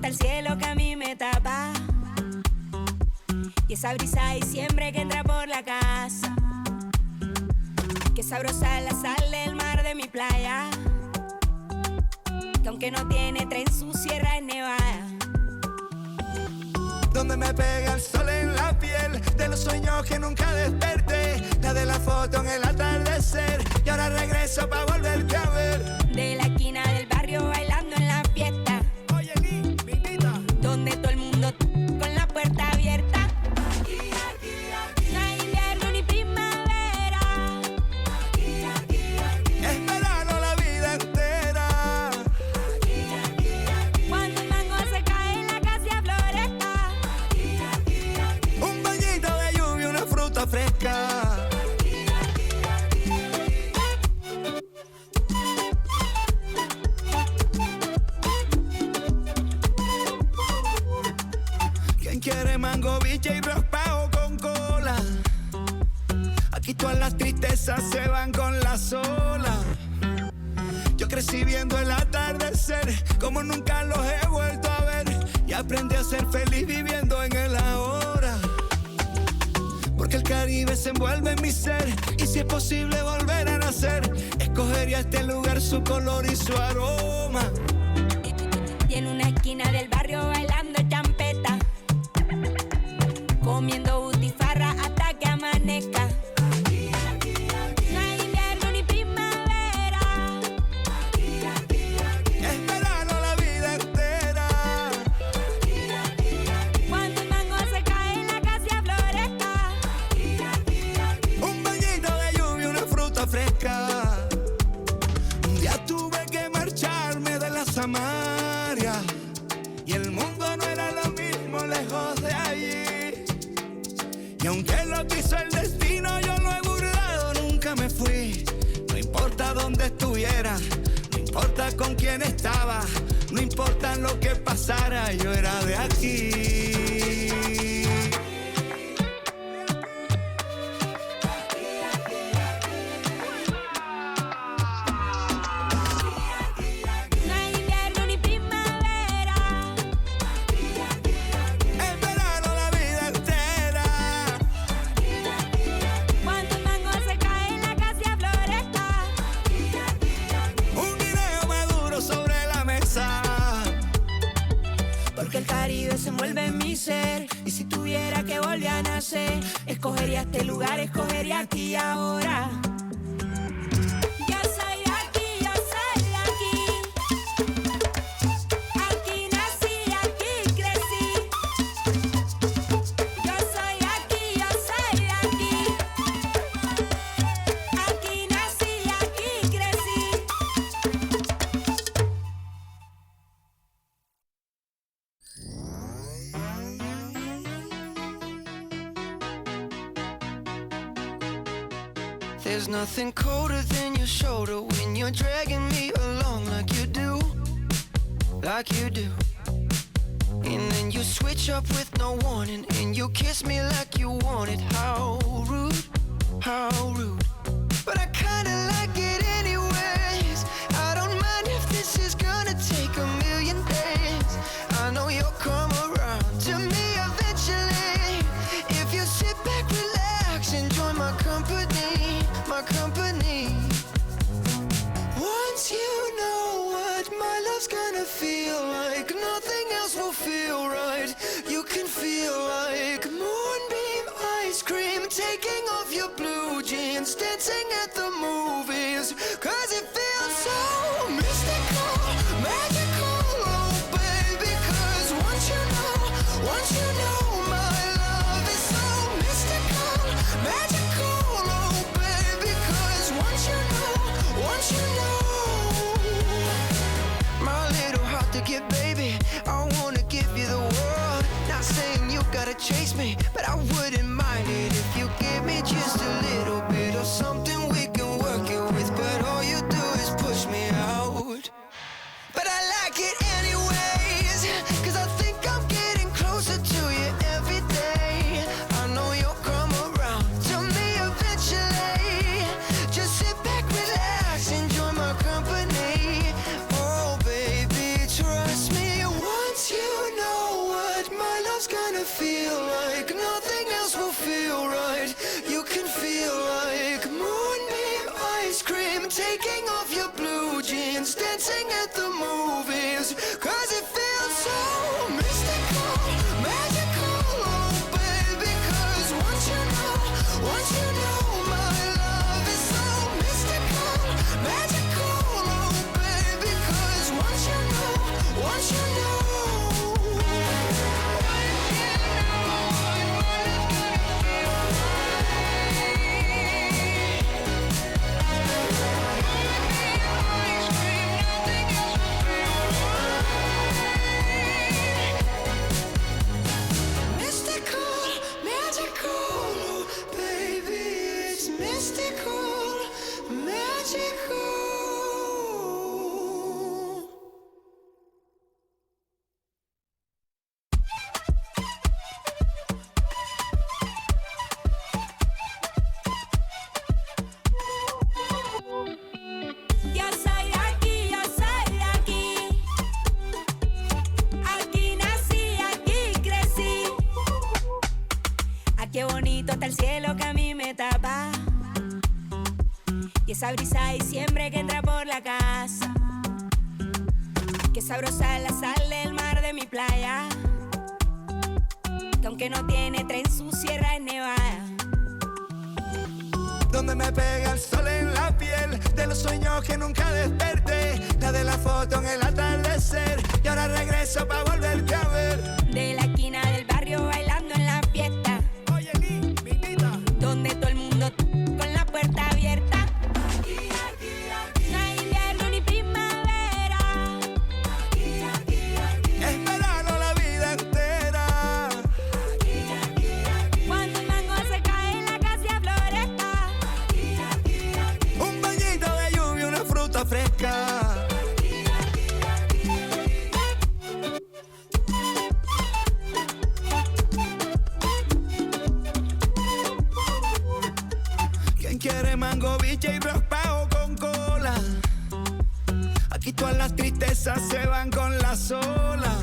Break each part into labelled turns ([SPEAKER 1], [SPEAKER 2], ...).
[SPEAKER 1] el cielo que a mí me tapa y esa brisa de diciembre que entra por la casa. Qué sabrosa la sal del mar de mi playa, que aunque no tiene tren su sierra es nevada.
[SPEAKER 2] Donde me pega el sol en la piel, de los sueños que nunca desperté, la de la foto en el atardecer, y ahora regreso pa' volverte a ver.
[SPEAKER 1] De la esquina del barrio bailando en la fiesta,
[SPEAKER 2] Oye, Ni, mi invita,
[SPEAKER 1] donde todo el mundo con la puerta abierta.
[SPEAKER 2] aquí, aquí, aquí.
[SPEAKER 1] No hay invierno ni primavera,
[SPEAKER 2] Aquí, aquí, aquí. Es verano la vida entera. Aquí, aquí, aquí.
[SPEAKER 1] cuando el mango se cae en la casa floresta.
[SPEAKER 2] Aquí, aquí, aquí. Un bañito de lluvia, una fruta fresca. Aquí, aquí, aquí. ¿Quién quiere mango, biche y raspado con cola? Aquí todas las tristezas se van con las olas. Yo crecí viendo el atardecer como nunca los he vuelto a ver, y aprendí a ser feliz viviendo en el ahora. Porque el Caribe se envuelve en mi ser, y si es posible volver a nacer, escogería este lugar, su color y su aroma.
[SPEAKER 1] Y en una esquina del barrio bailando champeta, comiendo butifarra hasta que amanezca.
[SPEAKER 2] Aquí, aquí, aquí.
[SPEAKER 1] No hay invierno ni primavera,
[SPEAKER 2] Aquí, aquí, aquí. Es verano la vida entera. Aquí, aquí, aquí.
[SPEAKER 1] cuando el mango se cae en la casa floresta.
[SPEAKER 2] Aquí, aquí, aquí. Un bañito de lluvia, una fruta fresca. Un día tuve que marcharme de la Samaria, y el mundo no era lo mismo lejos de allí. Y aunque lo quiso el destino, yo lo he burlado, nunca me fui. No importa dónde estuviera, no importa con quién estaba, no importa lo que pasara, yo era de aquí.
[SPEAKER 1] No hay invierno ni primavera,
[SPEAKER 2] Es verano la vida entera.
[SPEAKER 1] cuando el mango se cae en la casa floresta.
[SPEAKER 2] Un guineo maduro sobre la mesa.
[SPEAKER 1] Porque el Caribe se envuelve en mi ser, y si tuviera que volver a nacer, escogería este lugar, escogería aquí y ahora. Yo soy de aquí, yo soy de aquí. Aquí nací, aquí crecí. Yo soy de aquí, yo soy de aquí. Aquí nací, aquí crecí.
[SPEAKER 3] There's nothing colder than your shoulder when you're dragging me along like you do, like you do. And then you switch up with no warning, and you kiss me like you want it. How rude, how rude. But I kinda like it anyways. I don't mind if this is gonna take a million days. I know you'll come around to me eventually. If you sit back, relax, enjoy my company, my company. Once you know what my love's gonna feel like, nothing else will feel right. You can feel like moonbeam ice cream, taking off your blue jeans, dancing at the movies. Cause it feels so mystical, magical, oh baby. Cause once you know my love is so mystical, magical, oh baby. Cause once you know my little heart to give, baby, I wanna give you the world. Not saying you gotta chase me, but I wouldn't mind it if you give me just a little bit of something we can work it with. But all you do is push me out. But I like it anyways, cause I think I'm getting closer to you every day. I know you'll come around to me eventually. Just sit back, relax, enjoy my company. Oh baby, trust me, once you feel like nothing else will feel right. You can feel like moonbeam ice cream, taking off your blue jeans, dancing at the movies, 'cause it feels so mystical, magical, oh baby, 'cause once you know my love is so mystical, magical, oh baby, 'cause once you know
[SPEAKER 1] Qué bonito está el cielo que a mí me tapa, y esa brisa de diciembre que entra por la casa. Qué sabrosa es la sal del mar de mi playa, que aunque no tiene tren su sierra es nevada.
[SPEAKER 2] Donde me pega el sol en la piel, de los sueños que nunca desperté, la de la foto en el atardecer, y ahora regreso pa' volverte a ver.
[SPEAKER 1] De la esquina del barrio bailando en la fiesta, donde todo el mundo con la puerta abierta. No hay invierno ni primavera,
[SPEAKER 2] esperando la vida entera.
[SPEAKER 1] cuando el mango se cae en la casa floresta.
[SPEAKER 2] Un bañito de lluvia, una fruta fresca. Quiere mango, biche y raspado con cola. Aquí todas las tristezas se van con la sola.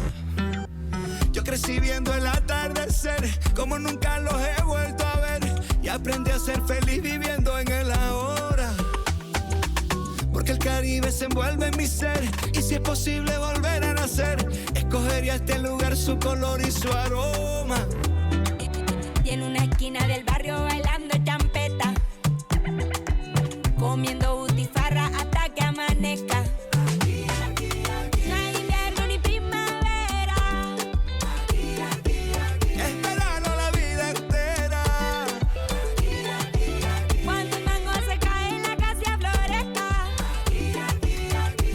[SPEAKER 2] Yo crecí viendo el atardecer como nunca los he vuelto a ver, y aprendí a ser feliz viviendo en el ahora. Porque el Caribe se envuelve en mi ser, y si es posible volver a nacer, escogería este lugar, su color y su aroma.
[SPEAKER 1] Y en una esquina del barrio bailando champeta, comiendo butifarra hasta que amanezca. No hay invierno ni primavera,
[SPEAKER 2] esperando la vida entera.
[SPEAKER 1] cuando el mango se cae en la casa floresta.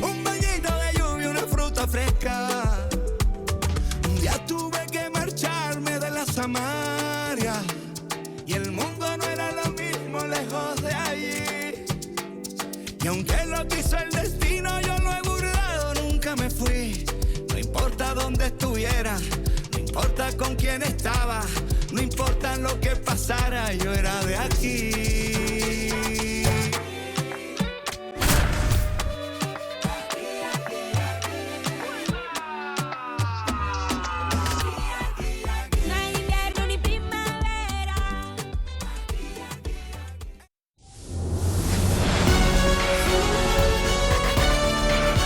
[SPEAKER 2] Un bañito de lluvia, una fruta fresca. Un día tuve que marcharme de la Samaria, y el mundo no era lo mismo lejos de allí. Y aunque lo quiso el destino, yo lo he burlado, nunca me fui. No importa dónde estuviera, no importa con quién estaba, no importa lo que pasara, yo era de aquí.
[SPEAKER 1] No hay invierno ni primavera.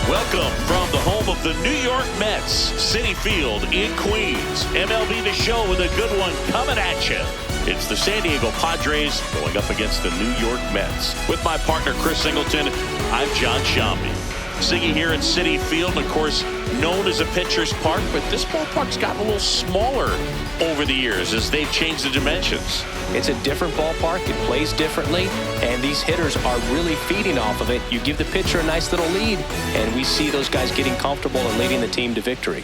[SPEAKER 4] Welcome from the home of the New York Mets, Citi Field in Queens. MLB The Show with a good one coming at you. It's the San Diego Padres going up against the New York Mets. With my partner, Chris Singleton, I'm John Shambi. Siggy here at Citi Field, of course, known as a pitcher's park, but this ballpark's gotten a little smaller over the years as they've changed the dimensions.
[SPEAKER 5] It's a different ballpark. It plays differently, and these hitters are really feeding off of it. You give the pitcher a nice little lead, and we see those guys getting comfortable and leading the team to victory.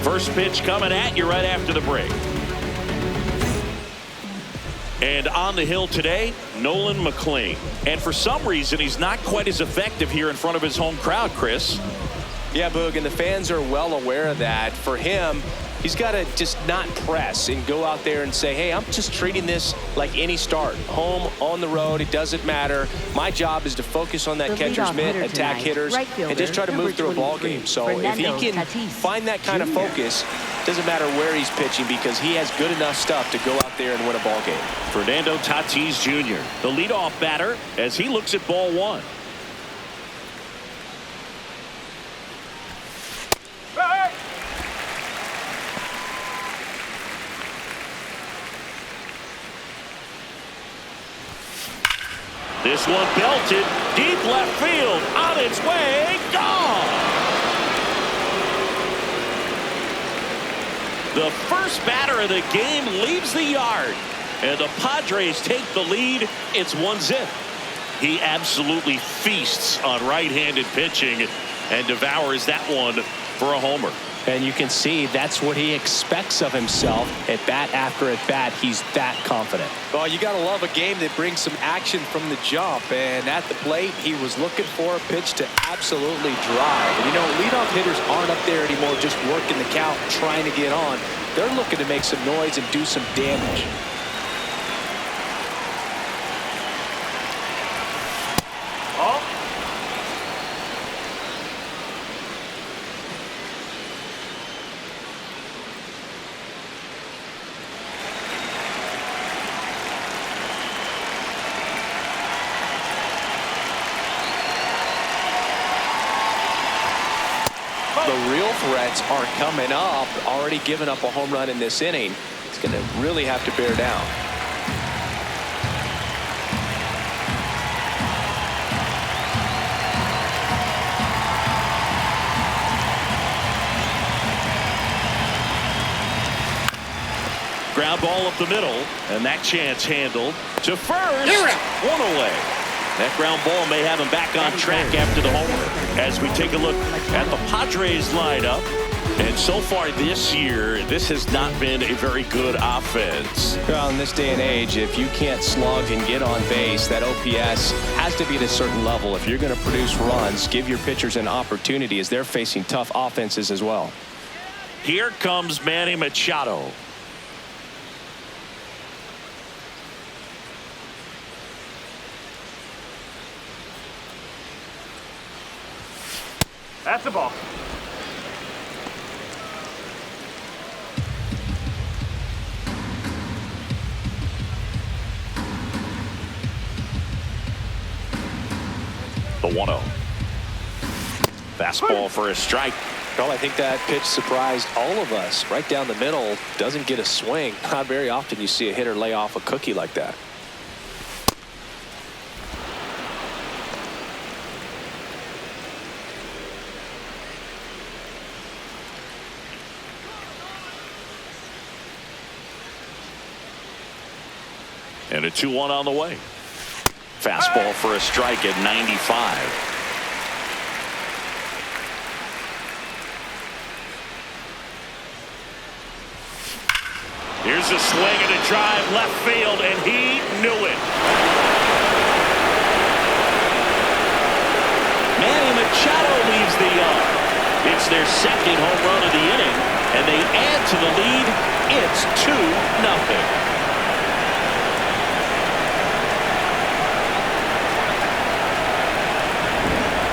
[SPEAKER 4] First pitch coming at you right after the break. And on the hill today, Nolan McLean. And for some reason, he's not quite as effective here in front of his home crowd, Chris.
[SPEAKER 5] Yeah, Boog, and the fans are well aware of that. For him, he's got to just not press and go out there and say, hey, I'm just treating this like any start. Home, on the road, it doesn't matter. My job is to focus on that catcher's mitt, attack hitters, and just try to move through a ball game. So if he can find that kind of focus, doesn't matter where he's pitching because he has good enough stuff to go out there and win a ball game.
[SPEAKER 4] Fernando Tatis Jr., the leadoff batter, as he looks at ball one. This one belted deep left field, on its way, gone. The first batter of the game leaves the yard, and the Padres take the lead. It's 1-0. He absolutely feasts on right-handed pitching and devours that one for a homer.
[SPEAKER 5] And you can see that's what he expects of himself at bat after at bat. He's that confident.
[SPEAKER 6] Well, you got to love a game that brings some action from the jump. And at the plate, he was looking for a pitch to absolutely drive. And, you know, leadoff hitters aren't up there anymore just working the count, trying to get on. They're looking to make some noise and do some damage. The real threats are coming up. Already given up a home run in this inning. It's going to really have to bear down.
[SPEAKER 4] Ground ball up the middle, and that chance handled to first. One away. That ground ball may have him back on track after the homer. As we take a look at the Padres lineup, and so far this year, this has not been a very good offense.
[SPEAKER 5] Well, in this day and age, if you can't slug and get on base, that OPS has to be at a certain level. If you're going to produce runs, give your pitchers an opportunity as they're facing tough offenses as well.
[SPEAKER 4] Here comes Manny Machado.
[SPEAKER 7] That's the ball.
[SPEAKER 4] The 1-0. Fastball for a strike.
[SPEAKER 5] Well, I think that pitch surprised all of us. Right down the middle, doesn't get a swing. Not very often you see a hitter lay off a cookie like that.
[SPEAKER 4] And a 2-1 on the way. Fastball for a strike at 95. Here's a swing and a drive left field, and he knew it. Manny Machado leaves the yard. It's their second home run of the inning, and they add to the lead. It's 2-0.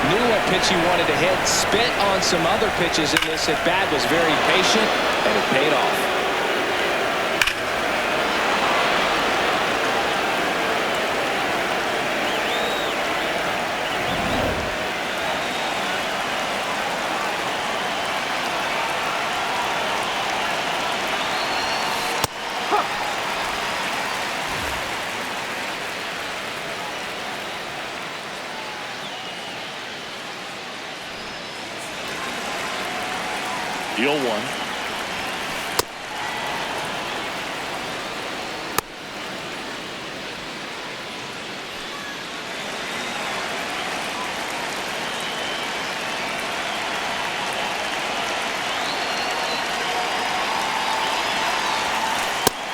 [SPEAKER 5] Knew what pitch he wanted to hit, spit on some other pitches in this at bat, was very patient, and it paid off.
[SPEAKER 4] The 0-1.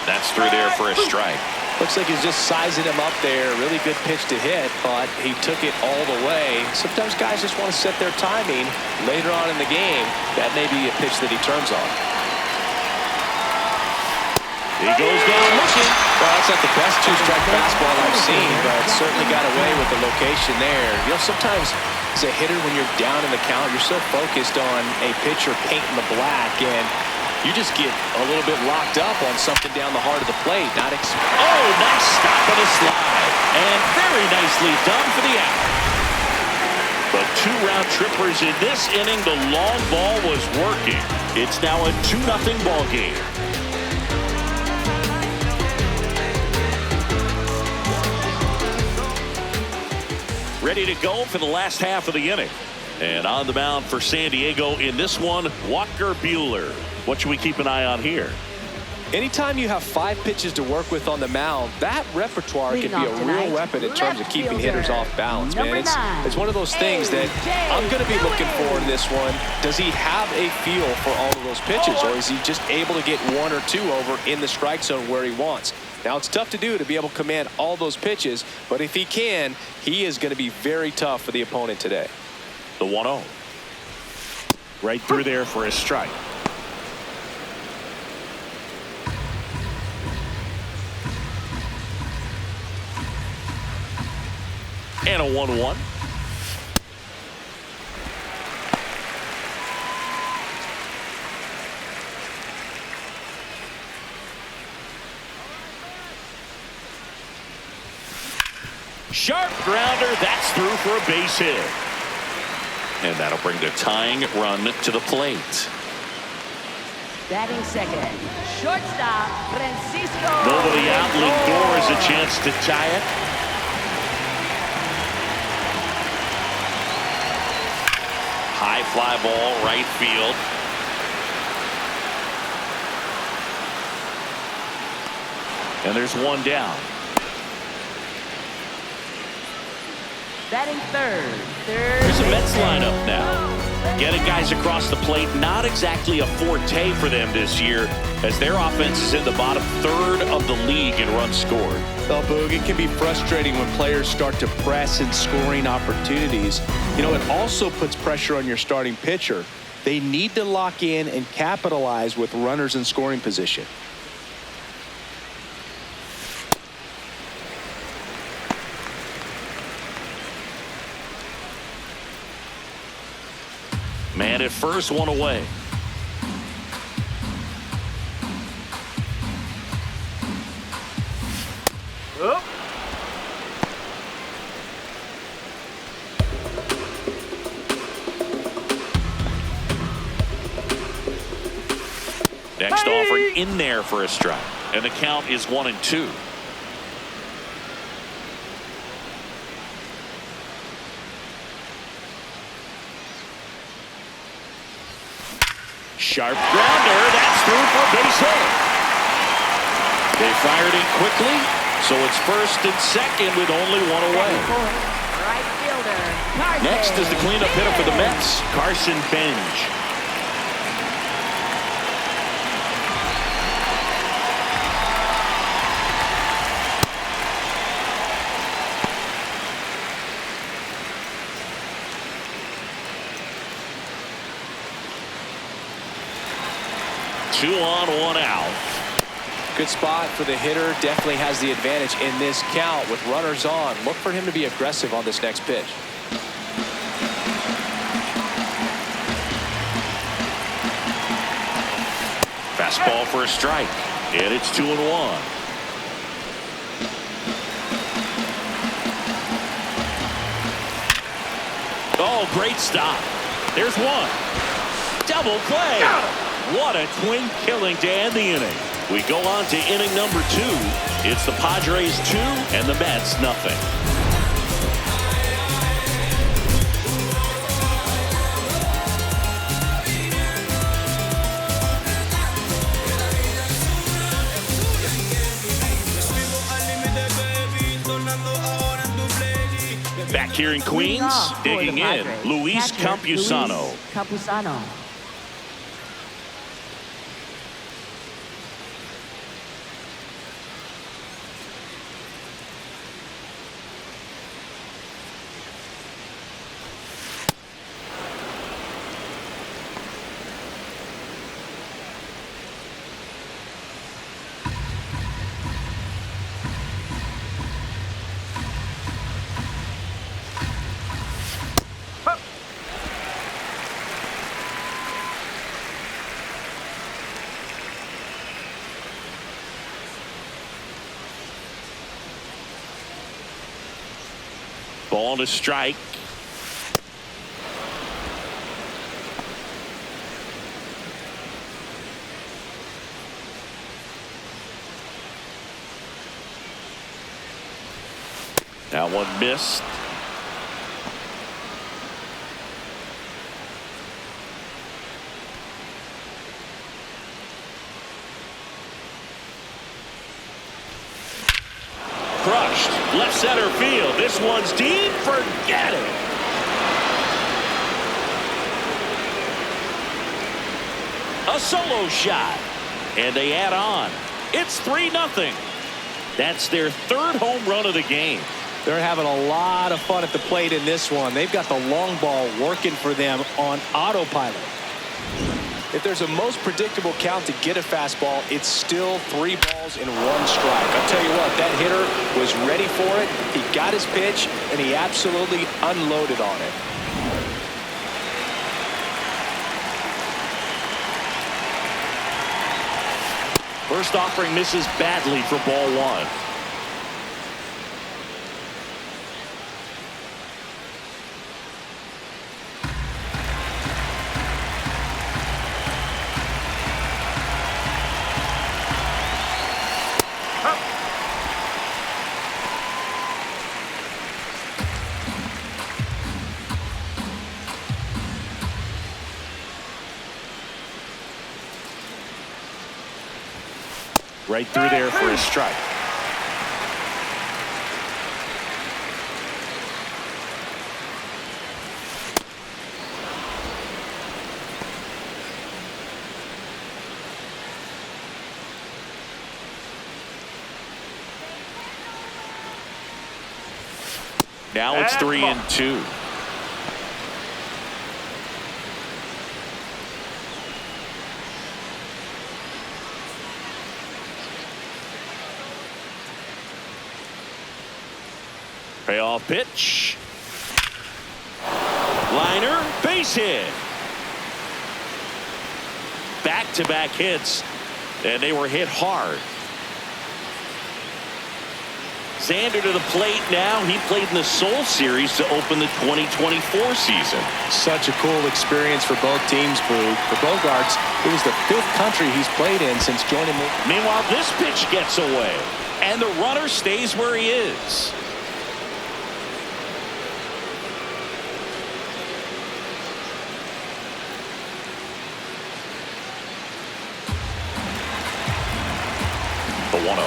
[SPEAKER 4] That's through there for a strike.
[SPEAKER 6] Looks like he's just sizing him up there. Really good pitch to hit, but he took it all the way. Sometimes guys just want to set their timing later on in the game. That may be a pitch that he turns on.
[SPEAKER 4] He goes down looking.
[SPEAKER 6] Well, that's not the best two-strike fastball I've seen, but certainly got away with the location there. You know, sometimes as a hitter, when you're down in the count, you're so focused on a pitcher painting the black, and you just get a little bit locked up on something down the heart of the plate.
[SPEAKER 4] Oh, nice stop and a slide. And very nicely done for the out. But 2 round trippers in this inning. The long ball was working. It's now a 2-0 ball game. Ready to go for the last half of the inning. And on the mound for San Diego in this one, Walker Buehler. What should we keep an eye on here?
[SPEAKER 6] Anytime you have 5 pitches to work with on the mound, that repertoire can be a real weapon in terms of keeping hitters off balance, man. It's one of those things that I'm going to be looking for in this one. Does he have a feel for all of those pitches, or is he just able to get 1 or 2 over in the strike zone where he wants? Now, it's tough to do to be able to command all those pitches, but if he can, he is going to be very tough for the opponent today.
[SPEAKER 4] The 1-0. Right through there for a strike. And a 1-1. Sharp grounder. That's through for a base hit. And that'll bring the tying run to the plate.
[SPEAKER 7] Batting second, shortstop Francisco.
[SPEAKER 4] Nobody out. Lindor has a chance to tie it. High fly ball, right field. And there's one down.
[SPEAKER 7] Batting third.
[SPEAKER 4] Here's the Mets lineup now. Getting guys across the plate, not exactly a forte for them this year, as their offense is in the bottom third of the league in runs scored.
[SPEAKER 6] Well, Boog, it can be frustrating when players start to press in scoring opportunities. You know, it also puts pressure on your starting pitcher. They need to lock in and capitalize with runners in scoring position.
[SPEAKER 4] Man at first, one away. Next offering in there for a strike. And the count is 1-2. Sharp grounder. That's through for a base hit. They fired in quickly, so it's first and second with only one away.
[SPEAKER 7] Right fielder, Carson.
[SPEAKER 4] Next is the cleanup hitter for the Mets, Carson Benj. Two on, one out.
[SPEAKER 6] Good spot for the hitter. Definitely has the advantage in this count with runners on. Look for him to be aggressive on this next pitch.
[SPEAKER 4] Fastball for a strike. And it's 2-1. Oh, great stop. There's one. Double play. What a twin killing to end the inning. We go on to inning number 2. It's the Padres 2 and the Mets nothing. Back here in Queens, digging in, Luis Campusano. Ball to strike. That one missed. Crushed. Left center field. This one's deep. Forget it. A solo shot. And they add on. It's 3-0. That's their third home run of the game.
[SPEAKER 6] They're having a lot of fun at the plate in this one. They've got the long ball working for them on autopilot. If there's a most predictable count to get a fastball, it's still 3 balls and 1 strike. I'll tell you what, that hitter was ready for it. He got his pitch, and he absolutely unloaded on it.
[SPEAKER 4] First offering misses badly for ball 1. Right through there for a strike. Now it's 3-2. Payoff pitch. Liner, base hit. Back-to-back hits, and they were hit hard. Xander to the plate now. He played in the Seoul Series to open the 2024 season.
[SPEAKER 6] Such a cool experience for both teams, Boog. For Bogaerts, it was the 5th country he's played in since joining the...
[SPEAKER 4] Meanwhile, this pitch gets away, and the runner stays where he is. The 1-0.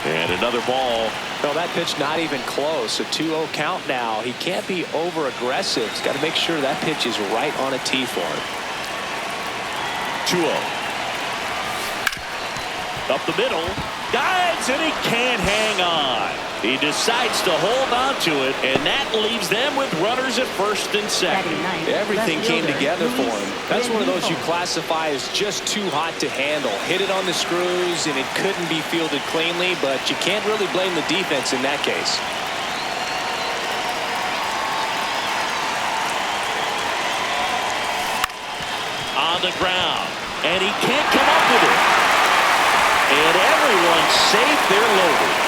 [SPEAKER 4] And another ball.
[SPEAKER 6] No, that pitch not even close. A 2-0 count now. He can't be over-aggressive. He's got to make sure that pitch is right on a tee for him.
[SPEAKER 4] 2-0. Up the middle. Dives, and he can't hang on. He decides to hold on to it, and that leaves them with runners at first and second.
[SPEAKER 6] Everything came together for him. That's one of those you classify as just too hot to handle. Hit it on the screws, and it couldn't be fielded cleanly, but you can't really blame the defense in that case.
[SPEAKER 4] On the ground, and he can't come up with it. And everyone's safe. They're loaded.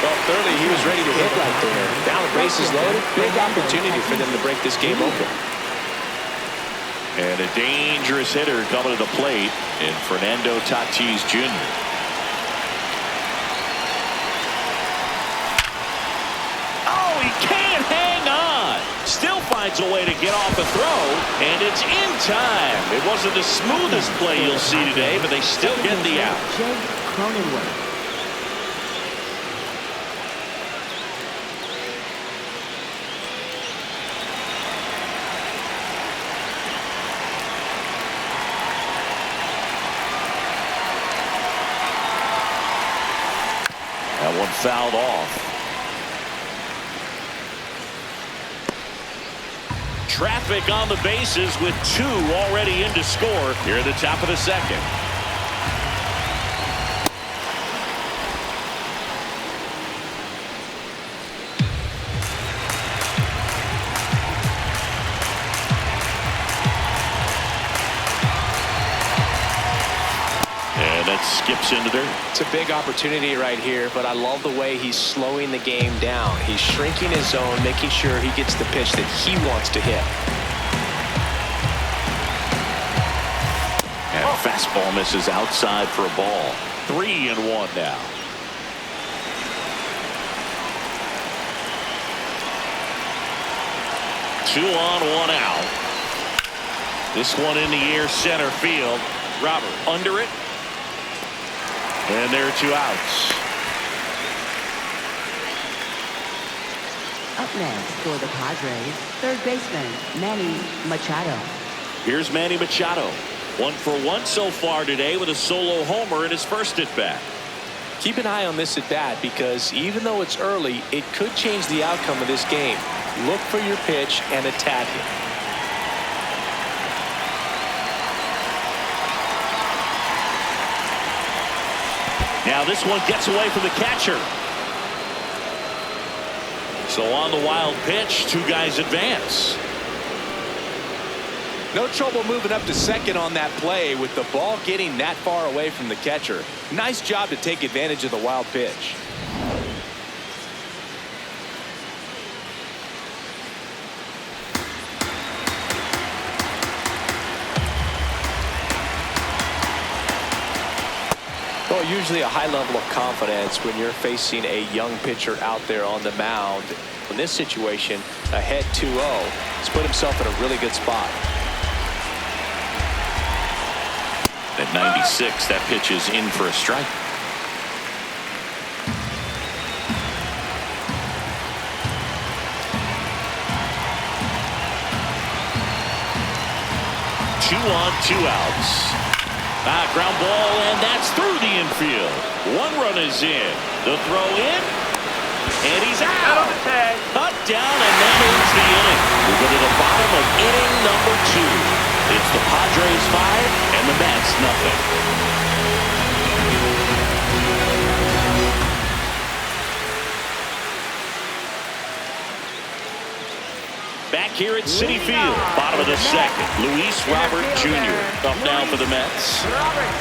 [SPEAKER 6] Well, clearly he was ready to hit right there. Now the bases loaded. Big opportunity for them to break this game open.
[SPEAKER 4] And a dangerous hitter coming to the plate in Fernando Tatis Jr. Oh, he can't hang on. Still finds a way to get off a throw, and it's in time. It wasn't the smoothest play you'll see today, but they still get the out. That one fouled off. Traffic on the bases with 2 already in to score here at the top of the second. And a it skips into dirt.
[SPEAKER 5] It's a big opportunity right here, but I love the way he's slowing the game down. He's shrinking his zone, making sure he gets the pitch that he wants to hit.
[SPEAKER 4] And fastball misses outside for a ball. 3-1 now. Two on, one out. This one in the air, center field. Robert under it. And there are 2 outs.
[SPEAKER 7] Up next for the Padres, third baseman Manny Machado.
[SPEAKER 4] Here's Manny Machado. 1 for 1 so far today with a solo homer in his first at bat.
[SPEAKER 5] Keep an eye on this at bat because even though it's early, it could change the outcome of this game. Look for your pitch and attack it.
[SPEAKER 4] Now this one gets away from the catcher. So on the wild pitch, 2 guys advance.
[SPEAKER 6] No trouble moving up to second on that play with the ball getting that far away from the catcher. Nice job to take advantage of the wild pitch.
[SPEAKER 5] Well, usually a high level of confidence when you're facing a young pitcher out there on the mound. In this situation, ahead 2-0, he's put himself in a really good spot.
[SPEAKER 4] At 96, that pitch is in for a strike. Two on, 2 outs. Ground ball, and that's through the infield. 1 run is in. The throw in, and he's out. Cut down, and that ends the inning. We go to the bottom of inning number 2. It's the Padres 5 and the Mets nothing. Back here at Citi Field, bottom of the second. Luis Robert Jr. up now for the Mets.
[SPEAKER 7] Robert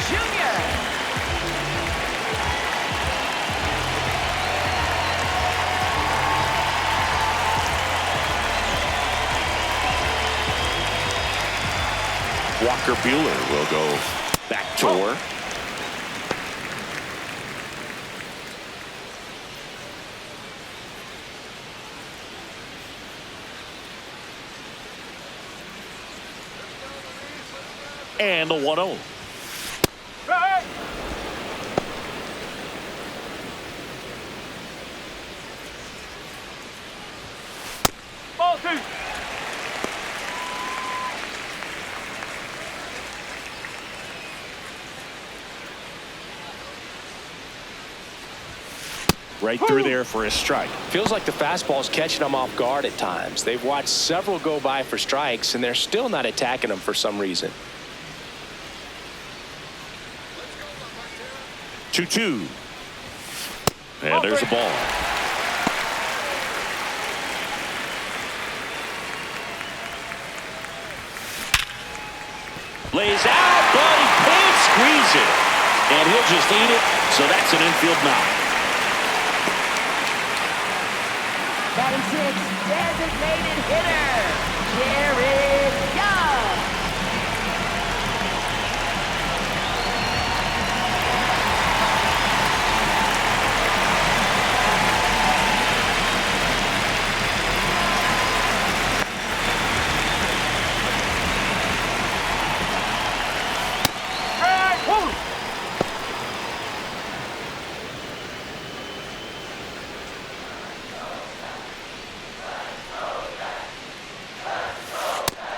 [SPEAKER 7] Jr.
[SPEAKER 4] Walker Buehler will go back to work. And the 1-0.
[SPEAKER 8] Ball 2.
[SPEAKER 4] Right through there for a strike.
[SPEAKER 5] Feels like the fastball's catching them off guard at times. They've watched several go by for strikes, and they're still not attacking them for some reason.
[SPEAKER 4] 2-2. And there's a ball. Lays out, but he can't squeeze it. And he'll just eat it, so that's an infield knock.
[SPEAKER 7] Batting 6, designated hitter, Jared Young.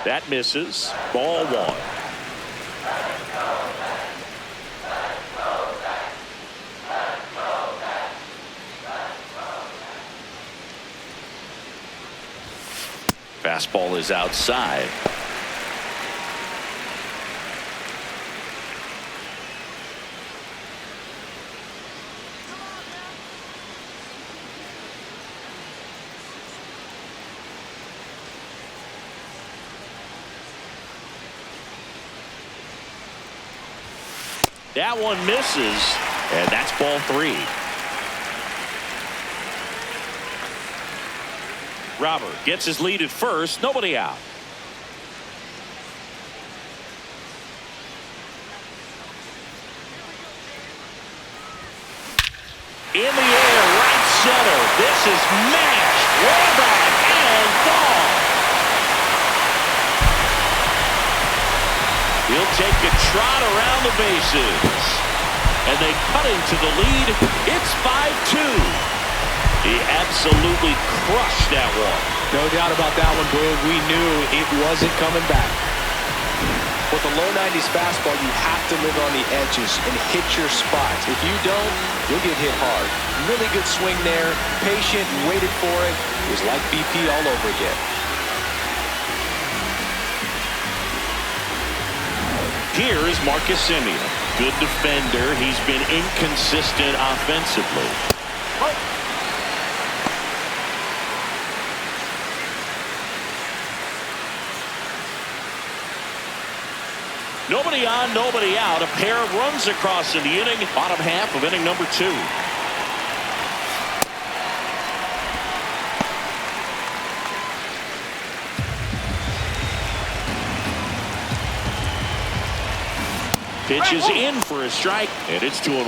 [SPEAKER 4] That misses. Ball 1. Fastball is outside. That one misses, and that's ball 3. Robert gets his lead at first, nobody out. In the air, right center. This is mashed way back and gone. He'll take a trot around the bases. And they cut into the lead. It's 5-2. He absolutely crushed that one.
[SPEAKER 6] No doubt about that one, Blue. We knew it wasn't coming back. With a low 90s fastball, you have to live on the edges and hit your spots. If you don't, you'll get hit hard. Really good swing there. Patient and waited for it. It was like BP all over again.
[SPEAKER 4] Here is Marcus Semien. Good defender. He's been inconsistent offensively. Nobody on, nobody out. A pair of runs across in the inning. Bottom half of inning number 2. Pitch is in for a strike, and it's 2-1.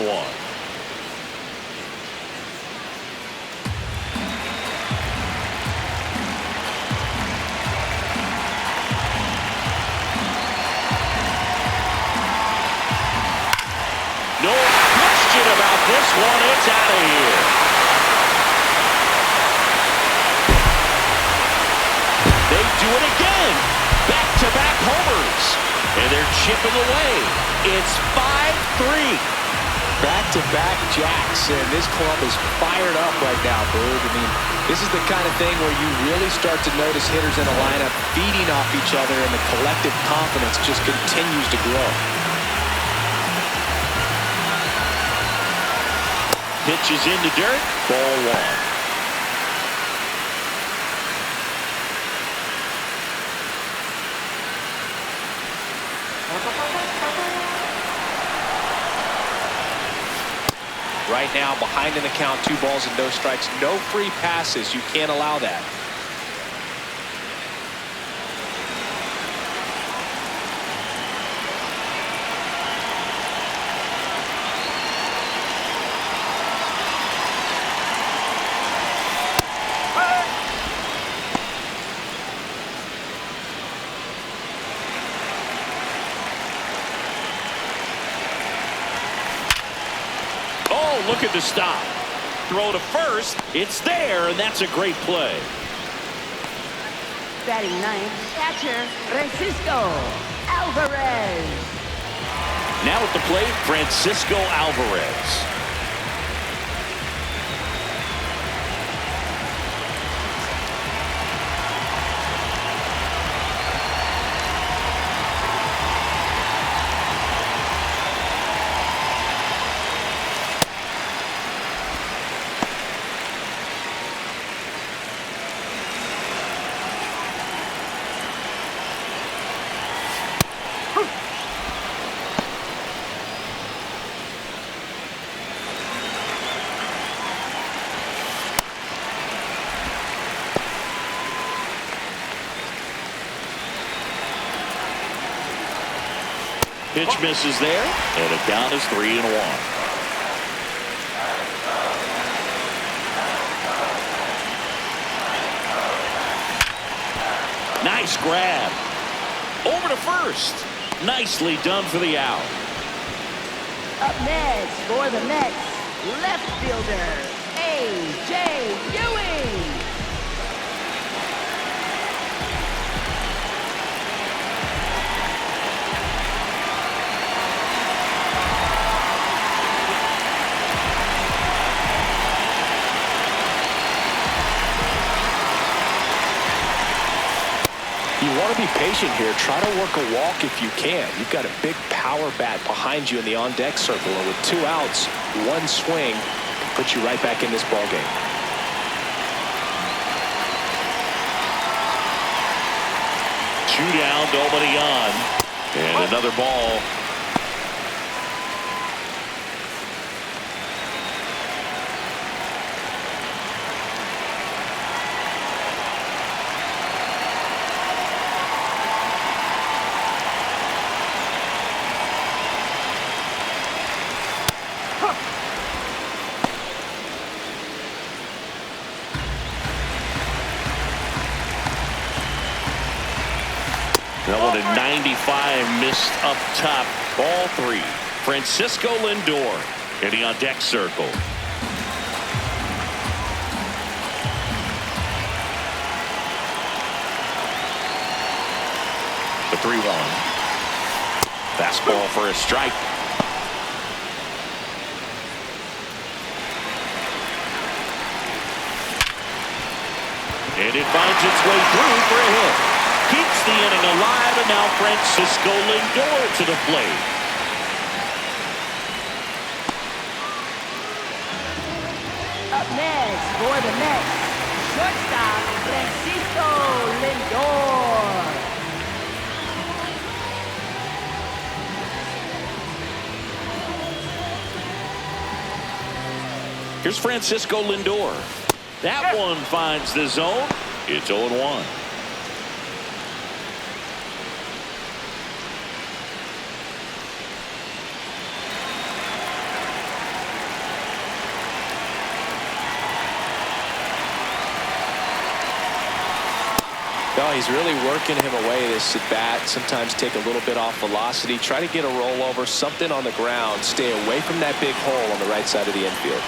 [SPEAKER 4] No question about this one. It's out of here. They do it again. Back-to-back homers. And they're chipping away. It's 5-3.
[SPEAKER 6] Back-to-back jacks, and this club is fired up right now, Bird. I mean, this is the kind of thing where you really start to notice hitters in a lineup feeding off each other, and the collective confidence just continues to grow.
[SPEAKER 4] Pitch is in the dirt. Ball 1.
[SPEAKER 6] Right now, behind in the count, 2 balls and no strikes. No free passes. You can't allow that.
[SPEAKER 4] Look at the stop. Throw to first. It's there, and that's a great play.
[SPEAKER 7] Batting ninth, catcher Francisco Alvarez.
[SPEAKER 4] Now at the plate, Francisco Alvarez. Pitch misses there, and the count is 3-1. Nice grab. Over to first. Nicely done for the out.
[SPEAKER 7] Up next for the Mets, left fielder A.J. Ewing.
[SPEAKER 6] You want to be patient here. Try to work a walk if you can. You've got a big power bat behind you in the on-deck circle, and with 2 outs, 1 swing can put you right back in this ballgame.
[SPEAKER 4] Two down, nobody on, and another ball. And a 95 missed up top. Ball 3. Francisco Lindor hitting on deck circle. The 3-1. Fastball for a strike. And it finds its way through for a hit. Keeps the inning alive, and now Francisco Lindor to the plate.
[SPEAKER 7] Up next for the Mets, shortstop Francisco Lindor.
[SPEAKER 4] Here's Francisco Lindor. That one finds the zone. It's 0-1.
[SPEAKER 5] No, he's really working him away this at bat. Sometimes take a little bit off velocity. Try to get a rollover, something on the ground. Stay away from that big hole on the right side of the infield.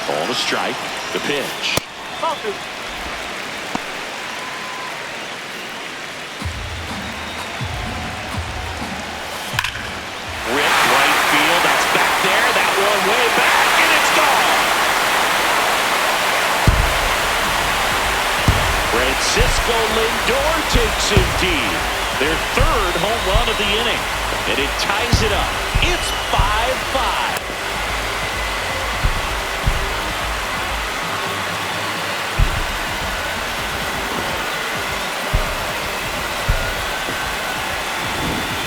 [SPEAKER 4] Ball to strike. The pitch.
[SPEAKER 8] Ball 2.
[SPEAKER 4] Rip right field. That's back there. That one way back, and it's gone. Francisco Lindor takes him deep. Their 3rd home run of the inning, and it ties it up. It's 5-5.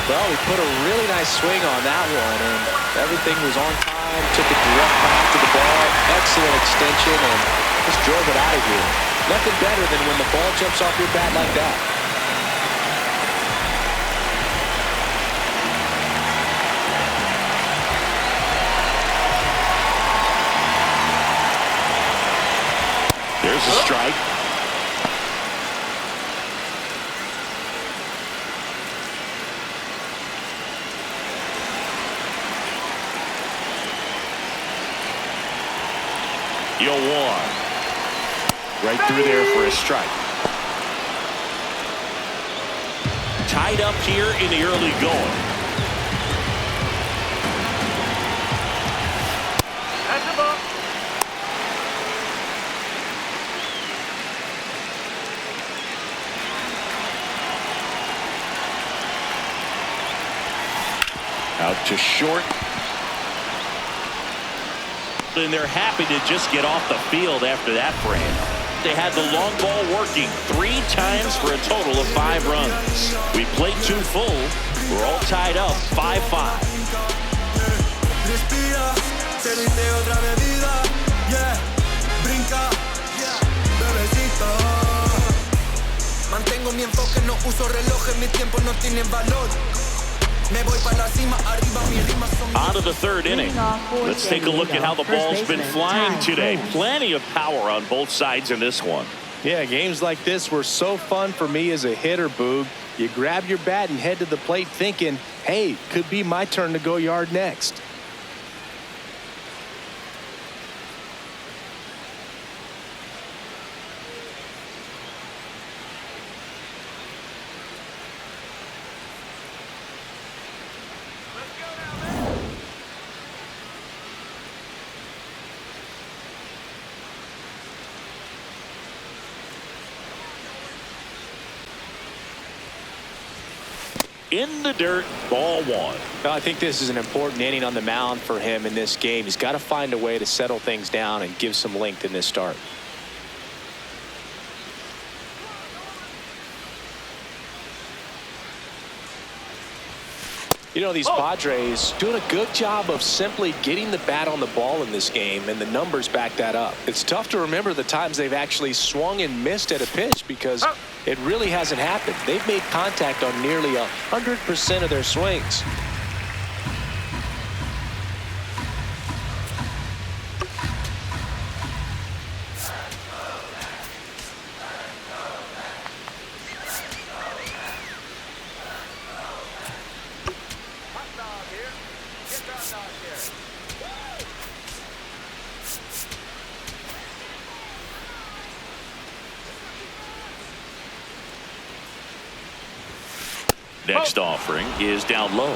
[SPEAKER 5] Well, he put a really nice swing on that one, and everything was on time. Took a direct path to the ball. Excellent extension, and just drove it out of here. Nothing better than when the ball jumps off your bat like that.
[SPEAKER 4] There's a strike. You'll one. Right through there for a strike. Tied up here in the early going.
[SPEAKER 8] That's the ball.
[SPEAKER 4] Out to short. And they're happy to just get off the field after that frame. They had the long ball working 3 times for a total of 5 runs. We played 2 full. We're all tied up 5-5.
[SPEAKER 2] Respira, servirte otra bebida, yeah, brinca, bebecito. Mantengo mi enfoque, no uso relojes, mi tiempo no tiene valor.
[SPEAKER 4] On to the 3rd inning. Let's take a look at how the ball's been flying today. Plenty of power on both sides in this one.
[SPEAKER 5] Yeah, games like this were so fun for me as a hitter, Boog. You grab your bat and head to the plate thinking, hey, could be my turn to go yard next.
[SPEAKER 4] In the dirt, ball 1.
[SPEAKER 5] Well, I think this is an important inning on the mound for him in this game. He's got to find a way to settle things down and give some length in this start. You know, these Padres doing a good job of simply getting the bat on the ball in this game, and the numbers back that up. It's tough to remember the times they've actually swung and missed at a pitch because it really hasn't happened. They've made contact on nearly 100% of their swings.
[SPEAKER 4] Next offering is down low.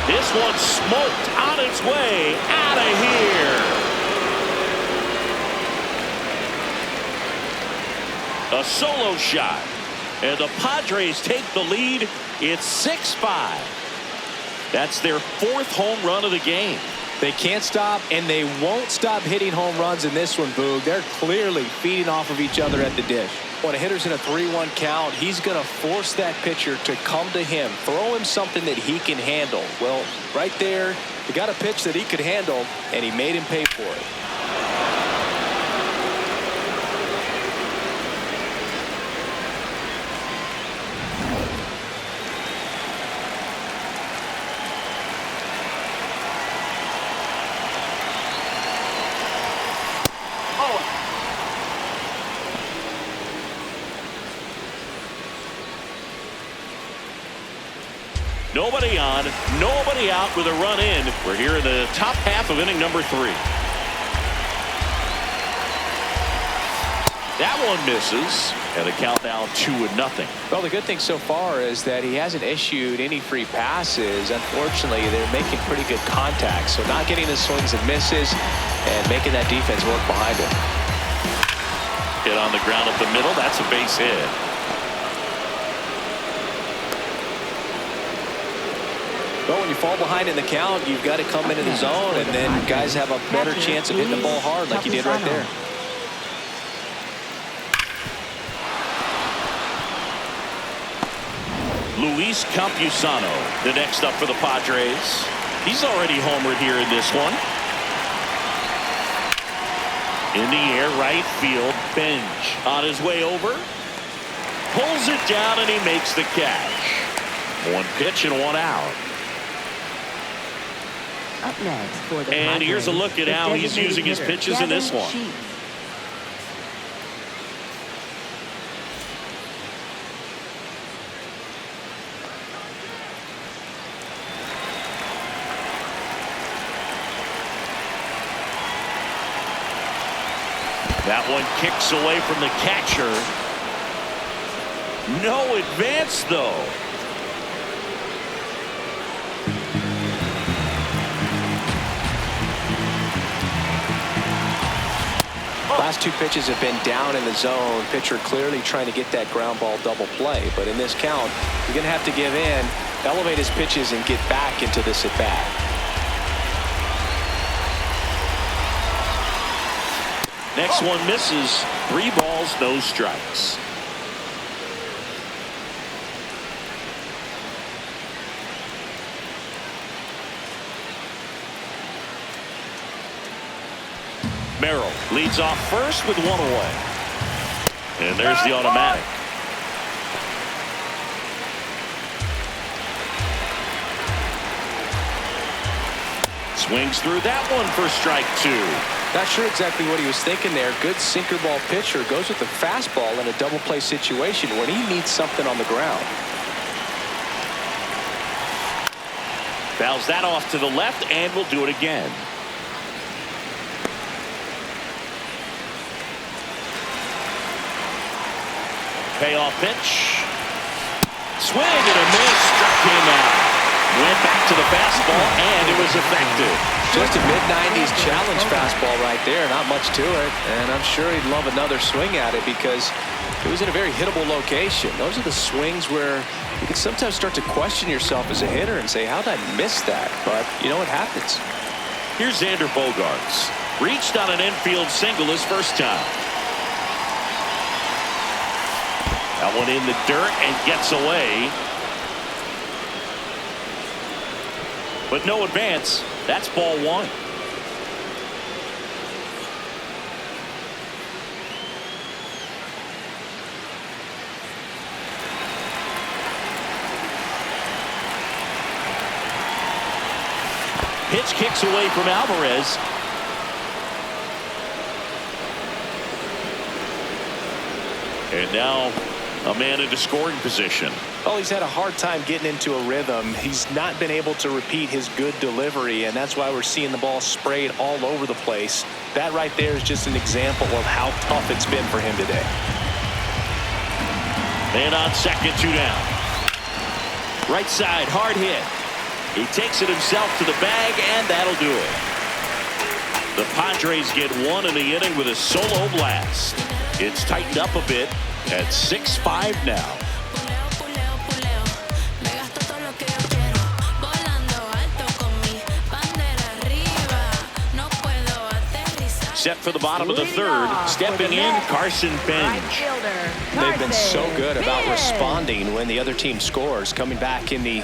[SPEAKER 4] This one smoked on its way out of here. A solo shot. And the Padres take the lead. It's 6-5. That's their 4th home run of the game.
[SPEAKER 6] They can't stop, and they won't stop hitting home runs in this one, Boog. They're clearly feeding off of each other at the dish. When a hitter's in a 3-1 count, he's going to force that pitcher to come to him, throw him something that he can handle. Well, right there, he got a pitch that he could handle, and he made him pay for it.
[SPEAKER 4] Nobody on, nobody out with a run in. We're here in the top half of inning number 3. That one misses, and the count now 2-0.
[SPEAKER 6] Well, the good thing so far is that he hasn't issued any free passes. Unfortunately, they're making pretty good contact, so not getting the swings and misses and making that defense work behind him.
[SPEAKER 4] Hit on the ground up the middle. That's a base hit.
[SPEAKER 6] Well, when you fall behind in the count, you've got to come into the zone, and then guys have a better chance of hitting the ball hard like you did right there.
[SPEAKER 4] Luis Campusano, the next up for the Padres. He's already homered here in this one. In the air, right field. Bench on his way over. Pulls it down, and he makes the catch. 1 pitch and 1 out.
[SPEAKER 7] Up next for the
[SPEAKER 4] And
[SPEAKER 7] Padres,
[SPEAKER 4] here's a look at how he's using his pitches in this one. That one kicks away from the catcher. No advance, though.
[SPEAKER 6] Last 2 pitches have been down in the zone. Pitcher clearly trying to get that ground ball double play. But in this count, you're going to have to give in, elevate his pitches, and get back into this at bat.
[SPEAKER 4] Next one misses. 3 balls, no strikes. Merrill leads off first with 1 away. And there's the automatic. Swings through that one for strike 2.
[SPEAKER 6] Not sure exactly what he was thinking there. Good sinker ball pitcher goes with the fastball in a double play situation when he needs something on the ground.
[SPEAKER 4] Fouls that off to the left and will do it again. Payoff pitch. Swing and a miss. Struck him out. Went back to the fastball and it was effective.
[SPEAKER 6] Just a mid-90s challenge fastball right there. Not much to it. And I'm sure he'd love another swing at it because it was in a very hittable location. Those are the swings where you can sometimes start to question yourself as a hitter and say, how did I miss that? But you know what happens.
[SPEAKER 4] Here's Xander Bogaerts. Reached on an infield single his first time. That one in the dirt and gets away. But no advance. That's ball 1. Pitch kicks away from Alvarez. And now a man into scoring position.
[SPEAKER 5] Well, he's had a hard time getting into a rhythm. He's not been able to repeat his good delivery, and that's why we're seeing the ball sprayed all over the place. That right there is just an example of how tough it's been for him today.
[SPEAKER 4] And on second, 2 down. Right side, hard hit. He takes it himself to the bag, and that'll do it. The Padres get one in the inning with a solo blast. It's tightened up a bit at 6-5 now. Set for the bottom of the third. Stepping in, Carson Bench.
[SPEAKER 5] They've been so good about responding when the other team scores, coming back in the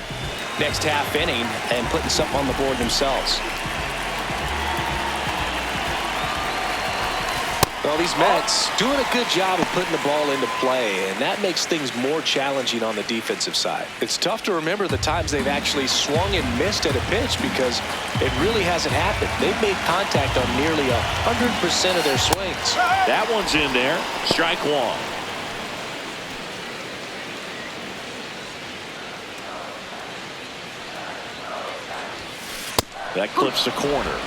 [SPEAKER 5] next half inning and putting something on the board themselves. Well, these Mets doing a good job of putting the ball into play, and that makes things more challenging on the defensive side. It's tough to remember the times they've actually swung and missed at a pitch because it really hasn't happened. They've made contact on nearly 100% of their swings.
[SPEAKER 4] That one's in there. Strike one. That clips the corner.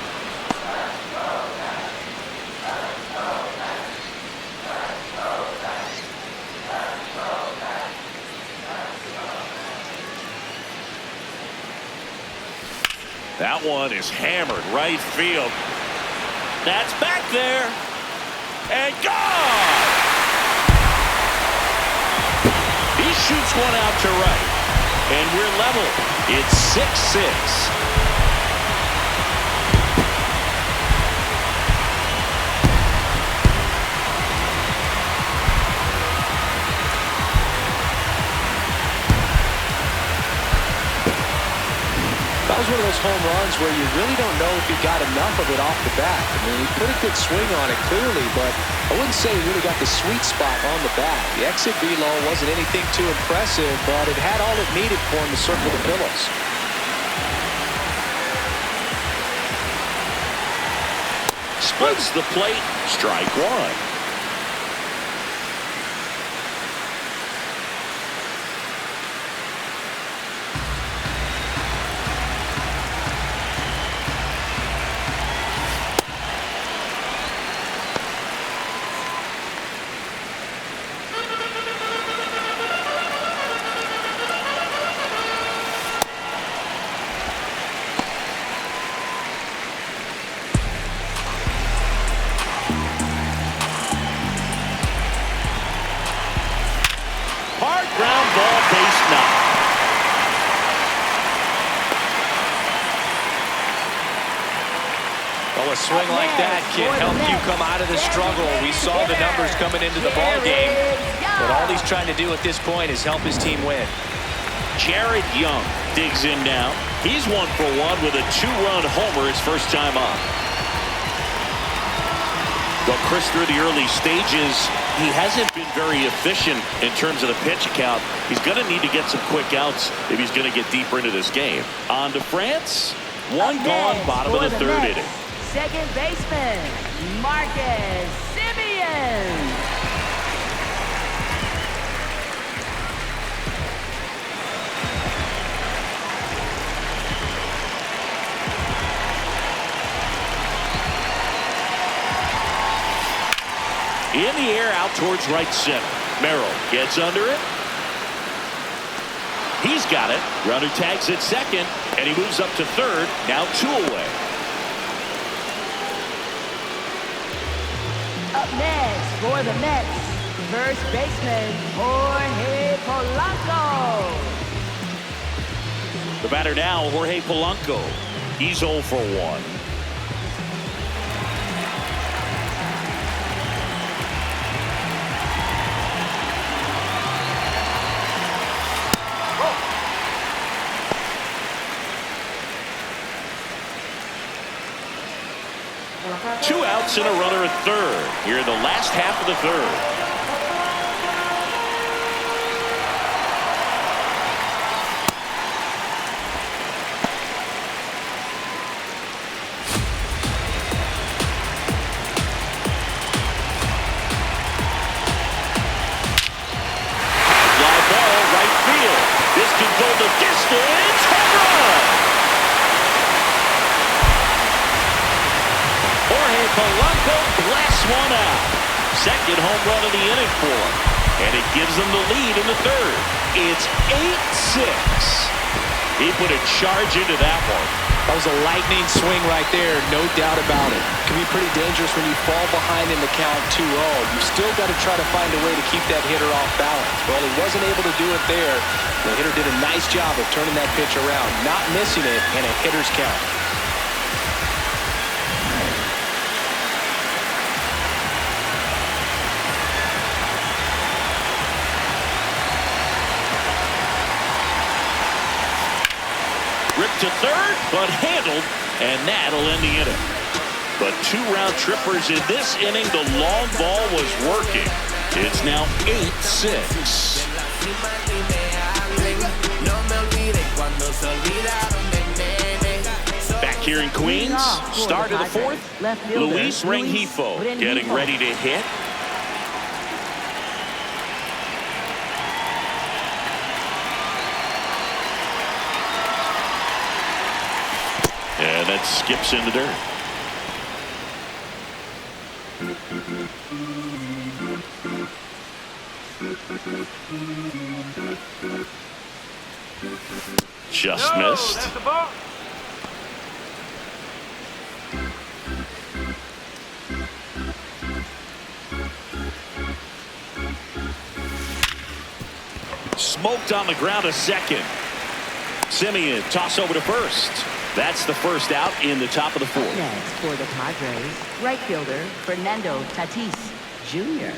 [SPEAKER 4] That one is hammered right field. That's back there. And gone! He shoots one out to right. And we're level. It's 6-6.
[SPEAKER 5] That was one of those home runs where you really don't know if he got enough of it off the bat. I mean, he put a good swing on it clearly, but I wouldn't say he really got the sweet spot on the bat. The exit velo wasn't anything too impressive, but it had all it needed for him to circle the pillows.
[SPEAKER 4] Splits the plate. Strike one. Hard ground ball, base knock.
[SPEAKER 5] Well, a swing like that can help you come out of the struggle. We saw the numbers coming into the ball game, but all he's trying to do at this point is help his team win.
[SPEAKER 4] Jared Young digs in now. He's 1 for 1 with a 2-run homer his first time up. Well, Chris, through the early stages, he hasn't been very efficient in terms of the pitch count. He's going to need to get some quick outs if he's going to get deeper into this game. On to France. One gone, bottom of the third inning.
[SPEAKER 7] Second baseman, Marcus Semien.
[SPEAKER 4] In the air, out towards right center. Merrill gets under it. He's got it. Runner tags at second, and he moves up to third. Now 2 away.
[SPEAKER 7] Up next for the Mets, first baseman, Jorge Polanco.
[SPEAKER 4] The batter now, Jorge Polanco. He's 0 for 1. Two outs and a runner at third here in the last half of the third. It's home run! Jorge Polanco blasts one out. Second home run of the inning for him. And it gives them the lead in the third. It's 8-6. He put a charge into that one.
[SPEAKER 6] That was a lightning swing right there, no doubt about it. Can be pretty dangerous when you fall behind in the count 2-0. You still got to try to find a way to keep that hitter off balance. Well, he wasn't able to do it there. The hitter did a nice job of turning that pitch around, not missing it in a hitter's count.
[SPEAKER 4] Ripped to third, but handled, and that'll end the inning. But 2 round trippers in this inning. The long ball was working. It's now 8-6. Back here in Queens, start of the fourth. Luis Rengifo getting ready to hit. And that skips in the dirt. Just missed.
[SPEAKER 8] That's the ball.
[SPEAKER 4] Smoked on the ground a second. Simeon toss over to first. That's the first out in the top of the fourth.
[SPEAKER 7] Next for the Padres, right fielder Fernando Tatis Jr.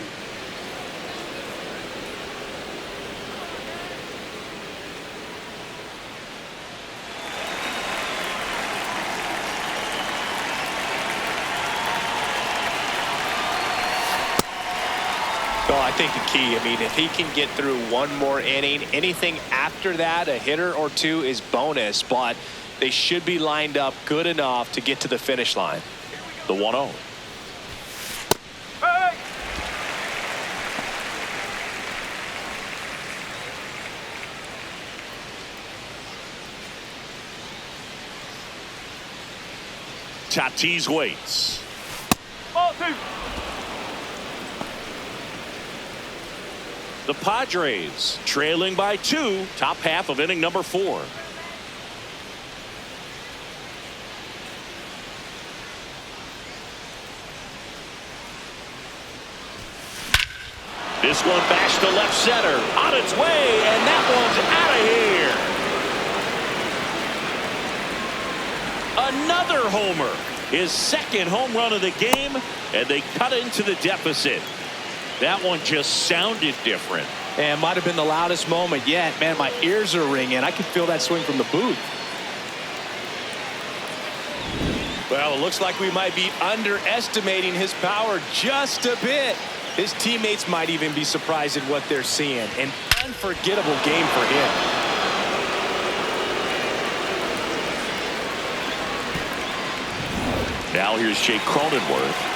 [SPEAKER 6] Well, I think the key, if he can get through one more inning, anything after that, a hitter or two is bonus, but they should be lined up good enough to get to the finish line.
[SPEAKER 4] The 1-0.
[SPEAKER 8] Hey!
[SPEAKER 4] Tatis waits.
[SPEAKER 8] Ball 2.
[SPEAKER 4] The Padres trailing by 2, top half of inning number 4. This one bashed to left center, on its way, and that one's out of here. Another homer, his second home run of the game, and they cut into the deficit. That one just sounded different.
[SPEAKER 6] And might have been the loudest moment yet. Man, my ears are ringing. I can feel that swing from the booth. Well, it looks like we might be underestimating his power just a bit. His teammates might even be surprised at what they're seeing. An unforgettable game for him.
[SPEAKER 4] Now here's Jake Cronenworth.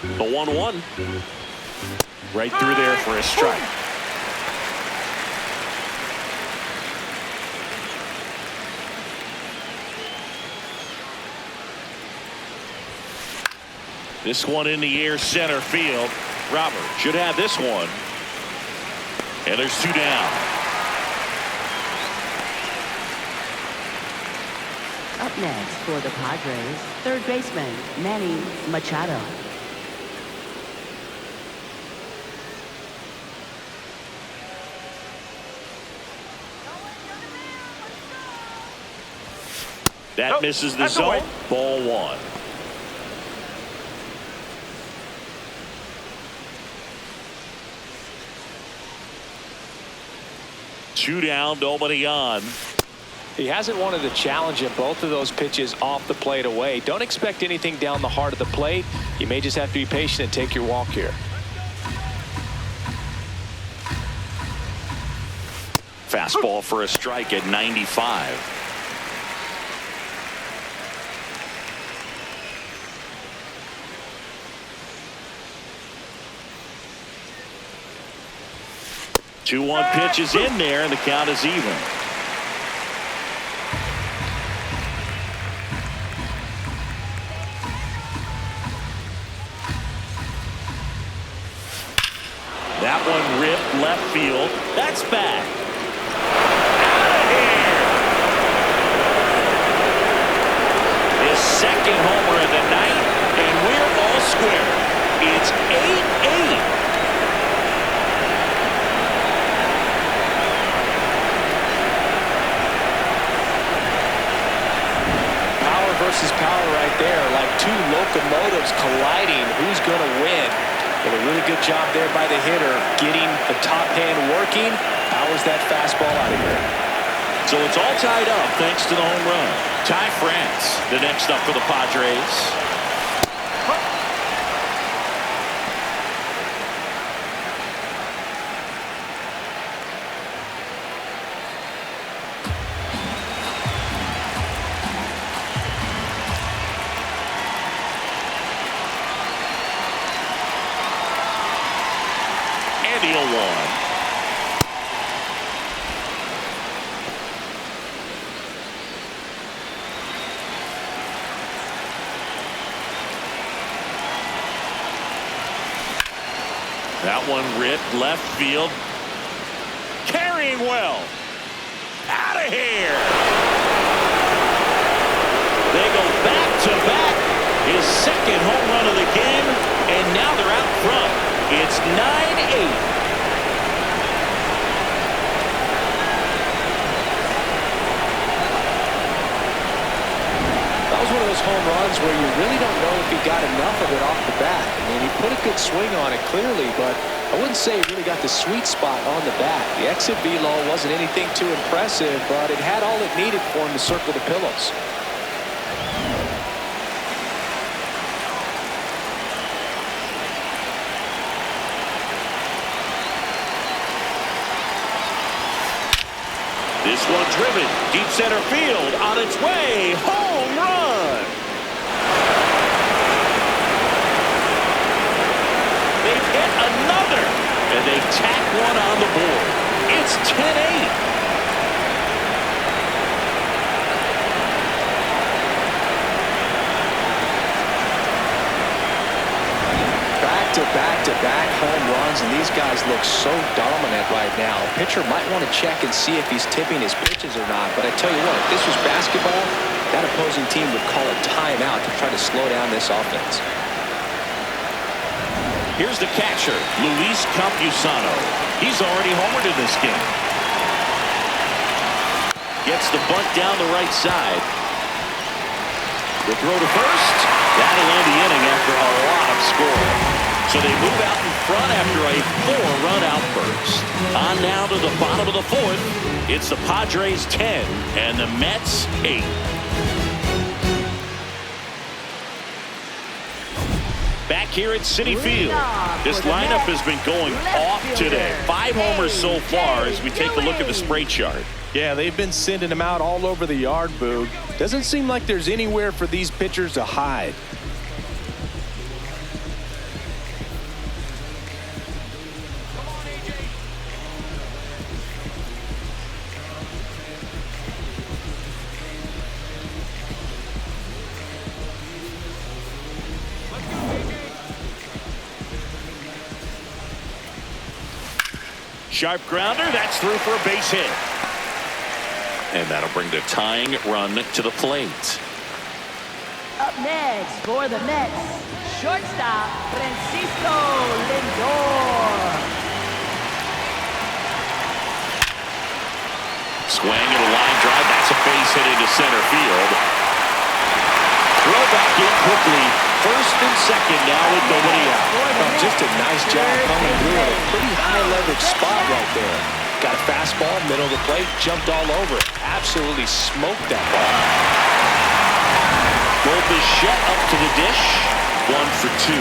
[SPEAKER 4] The 1-1. Right through there for a strike. This one in the air, center field. Robert should have this one. And there's 2 down.
[SPEAKER 7] Up next for the Padres, third baseman Manny Machado.
[SPEAKER 4] That misses the zone. Ball 1. 2 down, nobody on.
[SPEAKER 5] He hasn't wanted to challenge in both of those pitches off the plate away. Don't expect anything down the heart of the plate. You may just have to be patient and take your walk here.
[SPEAKER 4] Fastball for a strike at 95. Two 1 pitch is in there, and the count is even. That one ripped left field. That's back. Out of here. His second homer of the night, and we're all square. It's 8-8.
[SPEAKER 5] Versus power right there, like two locomotives colliding. Who's going to win? And a really good job there by the hitter, getting the top hand working. Powers that fastball out of here.
[SPEAKER 4] So it's all tied up thanks to the home run. Ty France, the next up for the Padres. The 0-1. That one ripped left field. Carrying well. Out of here. They go back to back. His second home run of the game, and now they're out front. It's 9-8.
[SPEAKER 5] That was one of those home runs where you really don't know if he got enough of it off the bat. I mean, he put a good swing on it clearly, but I wouldn't say he really got the sweet spot on the bat. The exit velo wasn't anything too impressive, but it had all it needed for him to circle the pillows.
[SPEAKER 4] This one driven deep center field on its way. Home run. They've hit another, and they tack one on the board. It's 10-8.
[SPEAKER 5] Back-to-back home runs, and these guys look so dominant right now. Pitcher might want to check and see if he's tipping his pitches or not, but I tell you what, if this was basketball, that opposing team would call a timeout to try to slow down this offense.
[SPEAKER 4] Here's the catcher, Luis Campusano. He's already homered in this game. Gets the bunt down the right side. The throw to first. That'll end the inning after a lot of scoring. So they move out in front after a 4-run outburst. On now to the bottom of the fourth. It's the Padres 10 and the Mets 8. Back here at Citi Field. This lineup has been going off today. 5 homers so far as we take a look at the spray chart.
[SPEAKER 5] Yeah, they've been sending them out all over the yard, Boog. Doesn't seem like there's anywhere for these pitchers to hide.
[SPEAKER 4] Sharp grounder, that's through for a base hit. And that'll bring the tying run to the plate.
[SPEAKER 7] Up next for the Mets, shortstop Francisco Lindor.
[SPEAKER 4] Swing and a line drive, that's a base hit into center field. Throw back in quickly. First and second now with nobody out.
[SPEAKER 5] Just a nice job coming through at a pretty high leverage spot right there. Got a fastball, middle of the plate, jumped all over it. Absolutely smoked that ball.
[SPEAKER 4] Bo Bichette up to the dish. 1 for 2.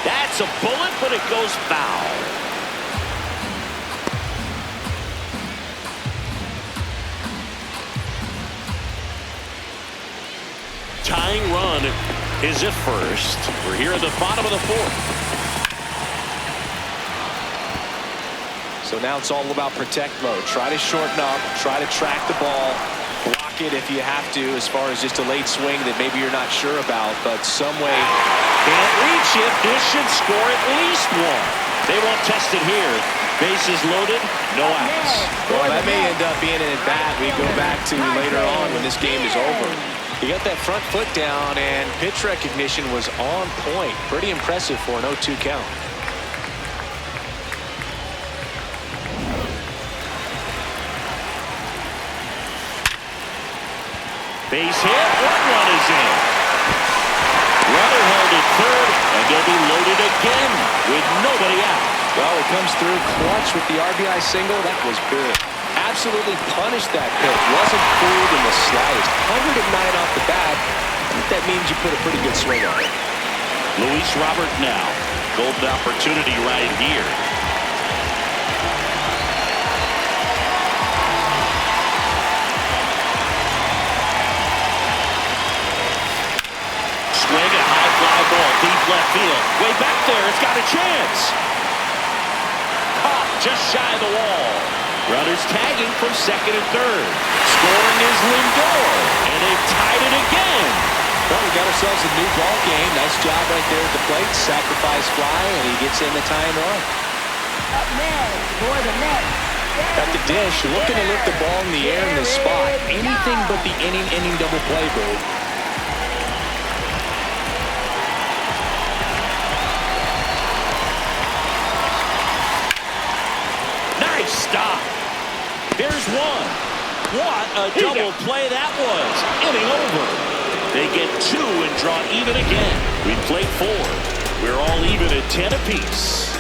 [SPEAKER 4] That's a bullet, but it goes foul. Tying run is at first. We're here at the bottom of the 4th.
[SPEAKER 5] So now it's all about protect mode. Try to shorten up, try to track the ball, block it if you have to, as far as just a late swing that maybe you're not sure about, but some way.
[SPEAKER 4] Can't reach it. This should score at least 1. They won't test it here. Bases loaded, no outs.
[SPEAKER 5] Well, that may end up being an at-bat we go back to later on when this game is over. He got that front foot down, and pitch recognition was on point. Pretty impressive for an 0-2 count.
[SPEAKER 4] Base hit, 1 run is in. Runner held at third, and they'll be loaded again with nobody out.
[SPEAKER 5] Well, it comes through clutch with the RBI single. That was big. Absolutely punished that pitch. Wasn't fooled in the slightest. 109 off the bat. I think that means you put a pretty good swing on it.
[SPEAKER 4] Luis Robert now. Golden opportunity right here. Swing, a high fly ball, deep left field. Way back there, it's got a chance. Caught just shy of the wall. Runners tagging from second and third. Scoring is Lindor, and they've tied it again.
[SPEAKER 5] Well, we got ourselves a new ball game. Nice job right there at the plate. Sacrifice fly, and he gets in the tying run.
[SPEAKER 7] Up next, for the Mets.
[SPEAKER 5] At the dish, looking to lift the ball in the air in this spot. Anything but the inning double play, Bo.
[SPEAKER 4] Nice stop. There's 1. What a double play that was. Inning over. They get 2 and draw even again. We played 4. We're all even at 10 apiece.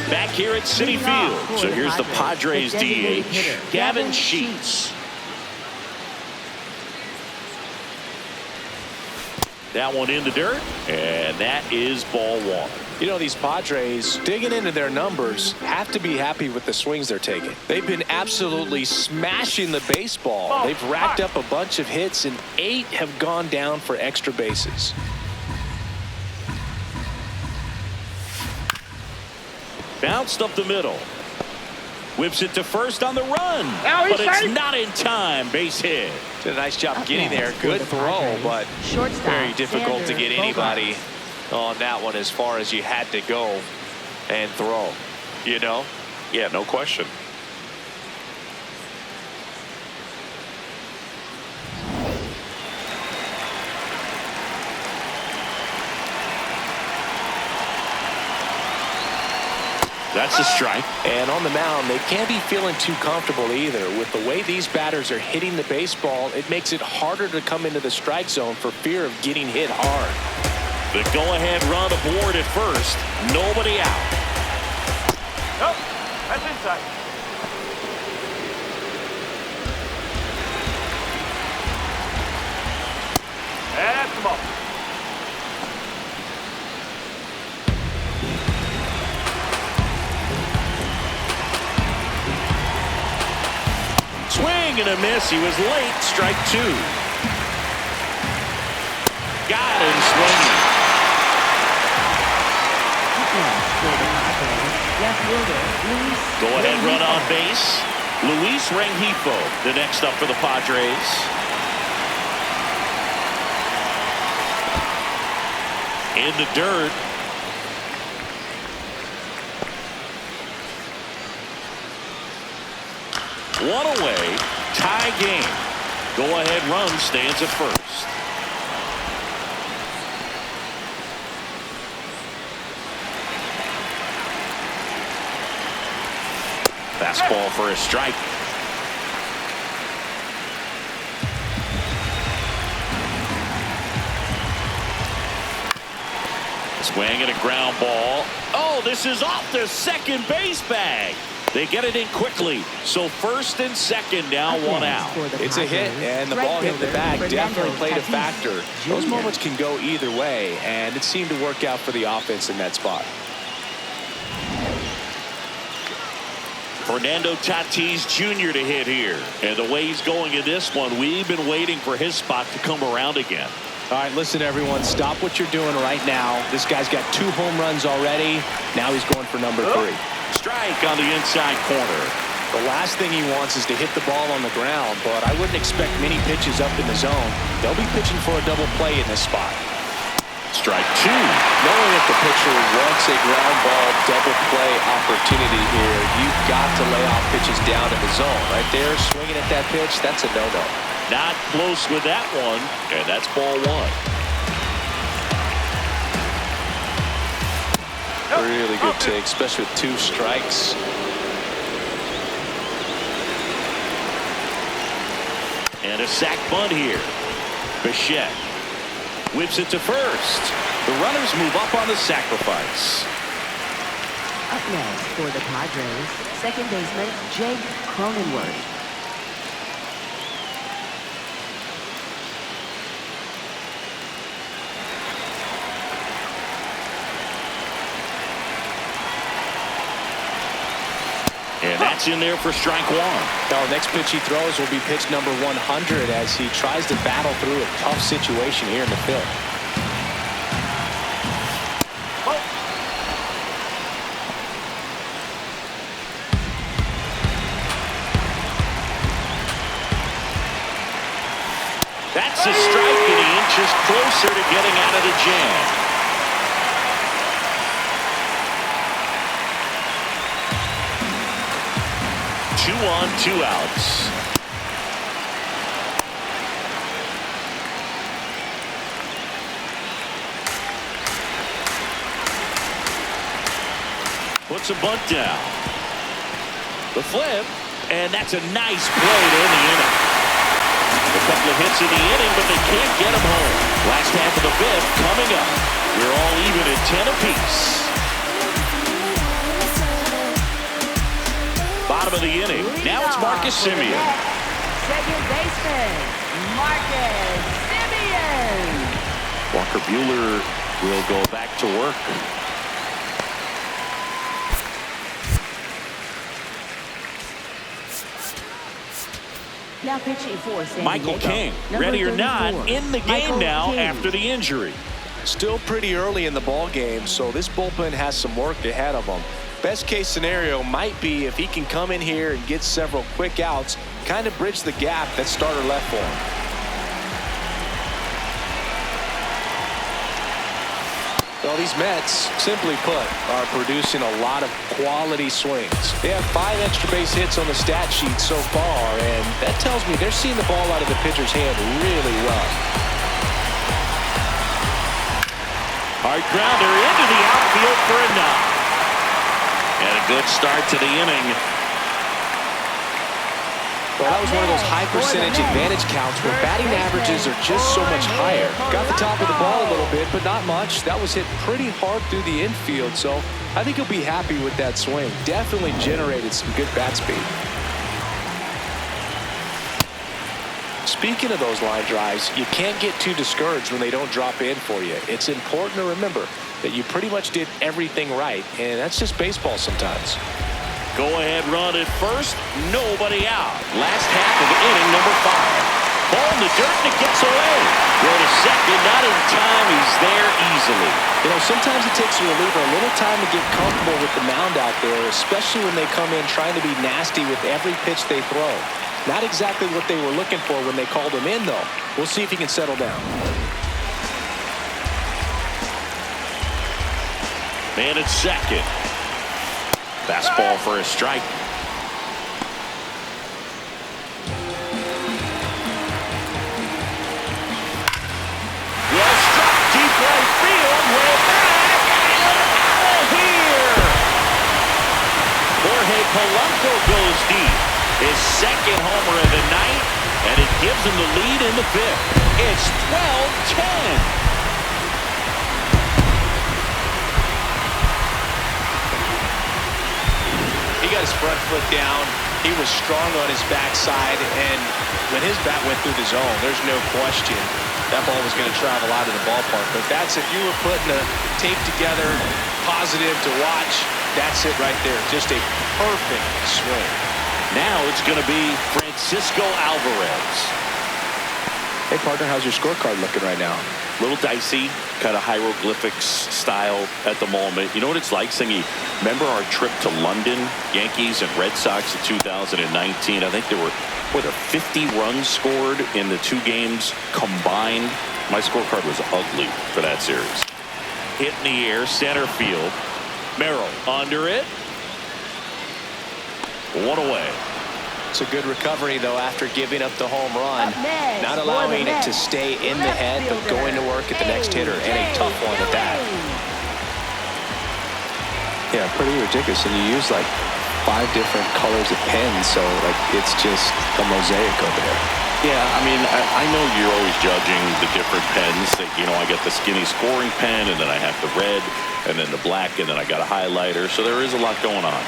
[SPEAKER 4] Back here at Citi Field. So here's the Padres DH, Gavin Sheets. That one in the dirt, and that is ball 1.
[SPEAKER 5] You know, these Padres, digging into their numbers, have to be happy with the swings they're taking. They've been absolutely smashing the baseball. They've racked up a bunch of hits, and 8 have gone down for extra bases.
[SPEAKER 4] Bounced up the middle. Whips it to first on the run. But it's not in time. Base hit.
[SPEAKER 5] Did a nice job getting there. Good throw, but very difficult to get anybody on that one as far as you had to go and throw. You know?
[SPEAKER 4] Yeah, no question. That's a strike.
[SPEAKER 5] And on the mound, they can't be feeling too comfortable either. With the way these batters are hitting the baseball, it makes it harder to come into the strike zone for fear of getting hit hard.
[SPEAKER 4] The go-ahead run aboard at first. Nobody out.
[SPEAKER 8] Nope, that's inside. And that's the ball.
[SPEAKER 4] Swing and a miss. He was late. Strike 2. Got him swinging. Go ahead run on base. Luis Rengifo, the next up for the Padres. In the dirt. One away, tie game. Go-ahead run stands at first. Fastball for a strike. Swing and a ground ball. Oh, this is off the second base bag. They get it in quickly. So first and second, now one out.
[SPEAKER 5] It's a hit, and the ball hit the bag definitely played a factor. Those moments can go either way, and it seemed to work out for the offense in that spot.
[SPEAKER 4] Fernando Tatis Jr. to hit here. And the way he's going in this one, we've been waiting for his spot to come around again.
[SPEAKER 5] All right, listen, everyone. Stop what you're doing right now. This guy's got 2 home runs already. Now he's going for number 3.
[SPEAKER 4] Strike on the inside corner.
[SPEAKER 5] The last thing he wants is to hit the ball on the ground, but I wouldn't expect many pitches up in the zone. They'll be pitching for a double play in this spot.
[SPEAKER 4] Strike 2.
[SPEAKER 6] Knowing that the pitcher wants a ground ball double play opportunity here, you've got to lay off pitches down in the zone. Right there, swinging at that pitch, that's a no-no.
[SPEAKER 4] Not close with that one, and that's ball 1.
[SPEAKER 6] Really good take, especially with 2 strikes.
[SPEAKER 4] And a sac bunt here. Bichette whips it to first. The runners move up on the sacrifice.
[SPEAKER 7] Up next for the Padres, second baseman Jake Cronenworth.
[SPEAKER 4] And that's in there for strike 1.
[SPEAKER 5] Now, next pitch he throws will be pitch number 100 as he tries to battle through a tough situation here in the field.
[SPEAKER 4] That's a strike, and he inches closer to getting out of the jam. 2 on, 2 outs. Puts a bunt down. The flip, and that's a nice play to end the inning. A couple of hits in the inning, but they can't get him home. Last half of the 5th coming up. We're all even at 10 apiece. Bottom of the inning. Now it's Marcus Semien.
[SPEAKER 7] Second baseman, Marcus Semien.
[SPEAKER 4] Walker Buehler will go back to work.
[SPEAKER 7] Now pitching for San
[SPEAKER 4] Michael
[SPEAKER 7] Diego,
[SPEAKER 4] King,
[SPEAKER 7] number
[SPEAKER 4] ready or
[SPEAKER 7] 34,
[SPEAKER 4] not, in the game
[SPEAKER 7] Michael
[SPEAKER 4] now
[SPEAKER 7] King.
[SPEAKER 4] after the injury.
[SPEAKER 5] Still pretty early in the ball game, so this bullpen has some work ahead of them. Best case scenario might be if he can come in here and get several quick outs, kind of bridge the gap that starter left for him. Well, these Mets, simply put, are producing a lot of quality swings. They have 5 extra base hits on the stat sheet so far, and that tells me they're seeing the ball out of the pitcher's hand really well.
[SPEAKER 4] Hard grounder into the outfield for a knock. And a good start to the inning.
[SPEAKER 5] Well, that was one of those high percentage advantage counts where batting averages are just so much higher. Got the top of the ball a little bit, but not much. That was hit pretty hard through the infield, so I think he'll be happy with that swing. Definitely generated some good bat speed. Speaking of those line drives, you can't get too discouraged when they don't drop in for you. It's important to remember that you pretty much did everything right, and that's just baseball sometimes.
[SPEAKER 4] Go ahead run at first, nobody out. Last half of inning number 5. Ball in the dirt and it gets away. Go to second, not in time, he's there easily.
[SPEAKER 5] You know, sometimes it takes a reliever a little time to get comfortable with the mound out there, especially when they come in trying to be nasty with every pitch they throw. Not exactly what they were looking for when they called him in, though. We'll see if he can settle down.
[SPEAKER 4] Man at second. Fastball for a strike. Well struck deep right field. Way back. And out of here. Jorge Polanco Francisco goes deep. His second homer of the night, and it gives him the lead in the fifth. It's 12-10.
[SPEAKER 5] He got his front foot down. He was strong on his backside, and when his bat went through the zone, there's no question that ball was going to travel out of the ballpark. But that's, if you were putting the tape together, positive to watch, that's it right there. Just a perfect swing.
[SPEAKER 4] Now it's going to be Francisco Alvarez.
[SPEAKER 5] Hey, partner, how's your scorecard looking right now?
[SPEAKER 4] Little dicey, kind of hieroglyphics style at the moment. You know what it's like, Singy? Remember our trip to London, Yankees and Red Sox in 2019? I think there were 50 runs scored in the two games combined. My scorecard was ugly for that series. Hit in the air, center field. Merrill under it. One away.
[SPEAKER 5] It's a good recovery, though, after giving up the home run. Not allowing it to stay in the head, but going to work at the next hitter, and a tough one at that. Yeah, pretty ridiculous. And you use like 5 different colors of pens, so like it's just a mosaic over there.
[SPEAKER 4] Yeah, I mean, I know you're always judging the different pens. That, you know, I got the skinny scoring pen, and then I have the red, and then the black, and then I got a highlighter. So there is a lot going on.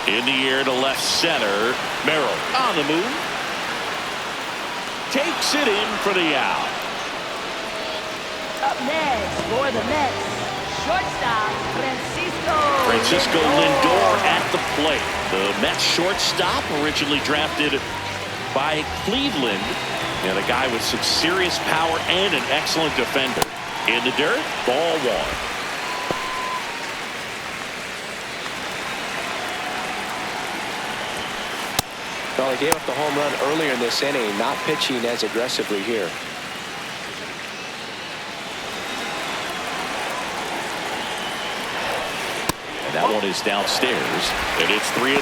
[SPEAKER 4] In the air to left center. Merrill on the move. Takes it in for the out.
[SPEAKER 7] Up next for the Mets, shortstop
[SPEAKER 4] Francisco Lindor at the plate. The Mets shortstop, originally drafted by Cleveland. And a guy with some serious power and an excellent defender. In the dirt, ball 1.
[SPEAKER 5] Well, he gave up the home run earlier in this inning, not pitching as aggressively here.
[SPEAKER 4] And that one is downstairs, and it's 3-0.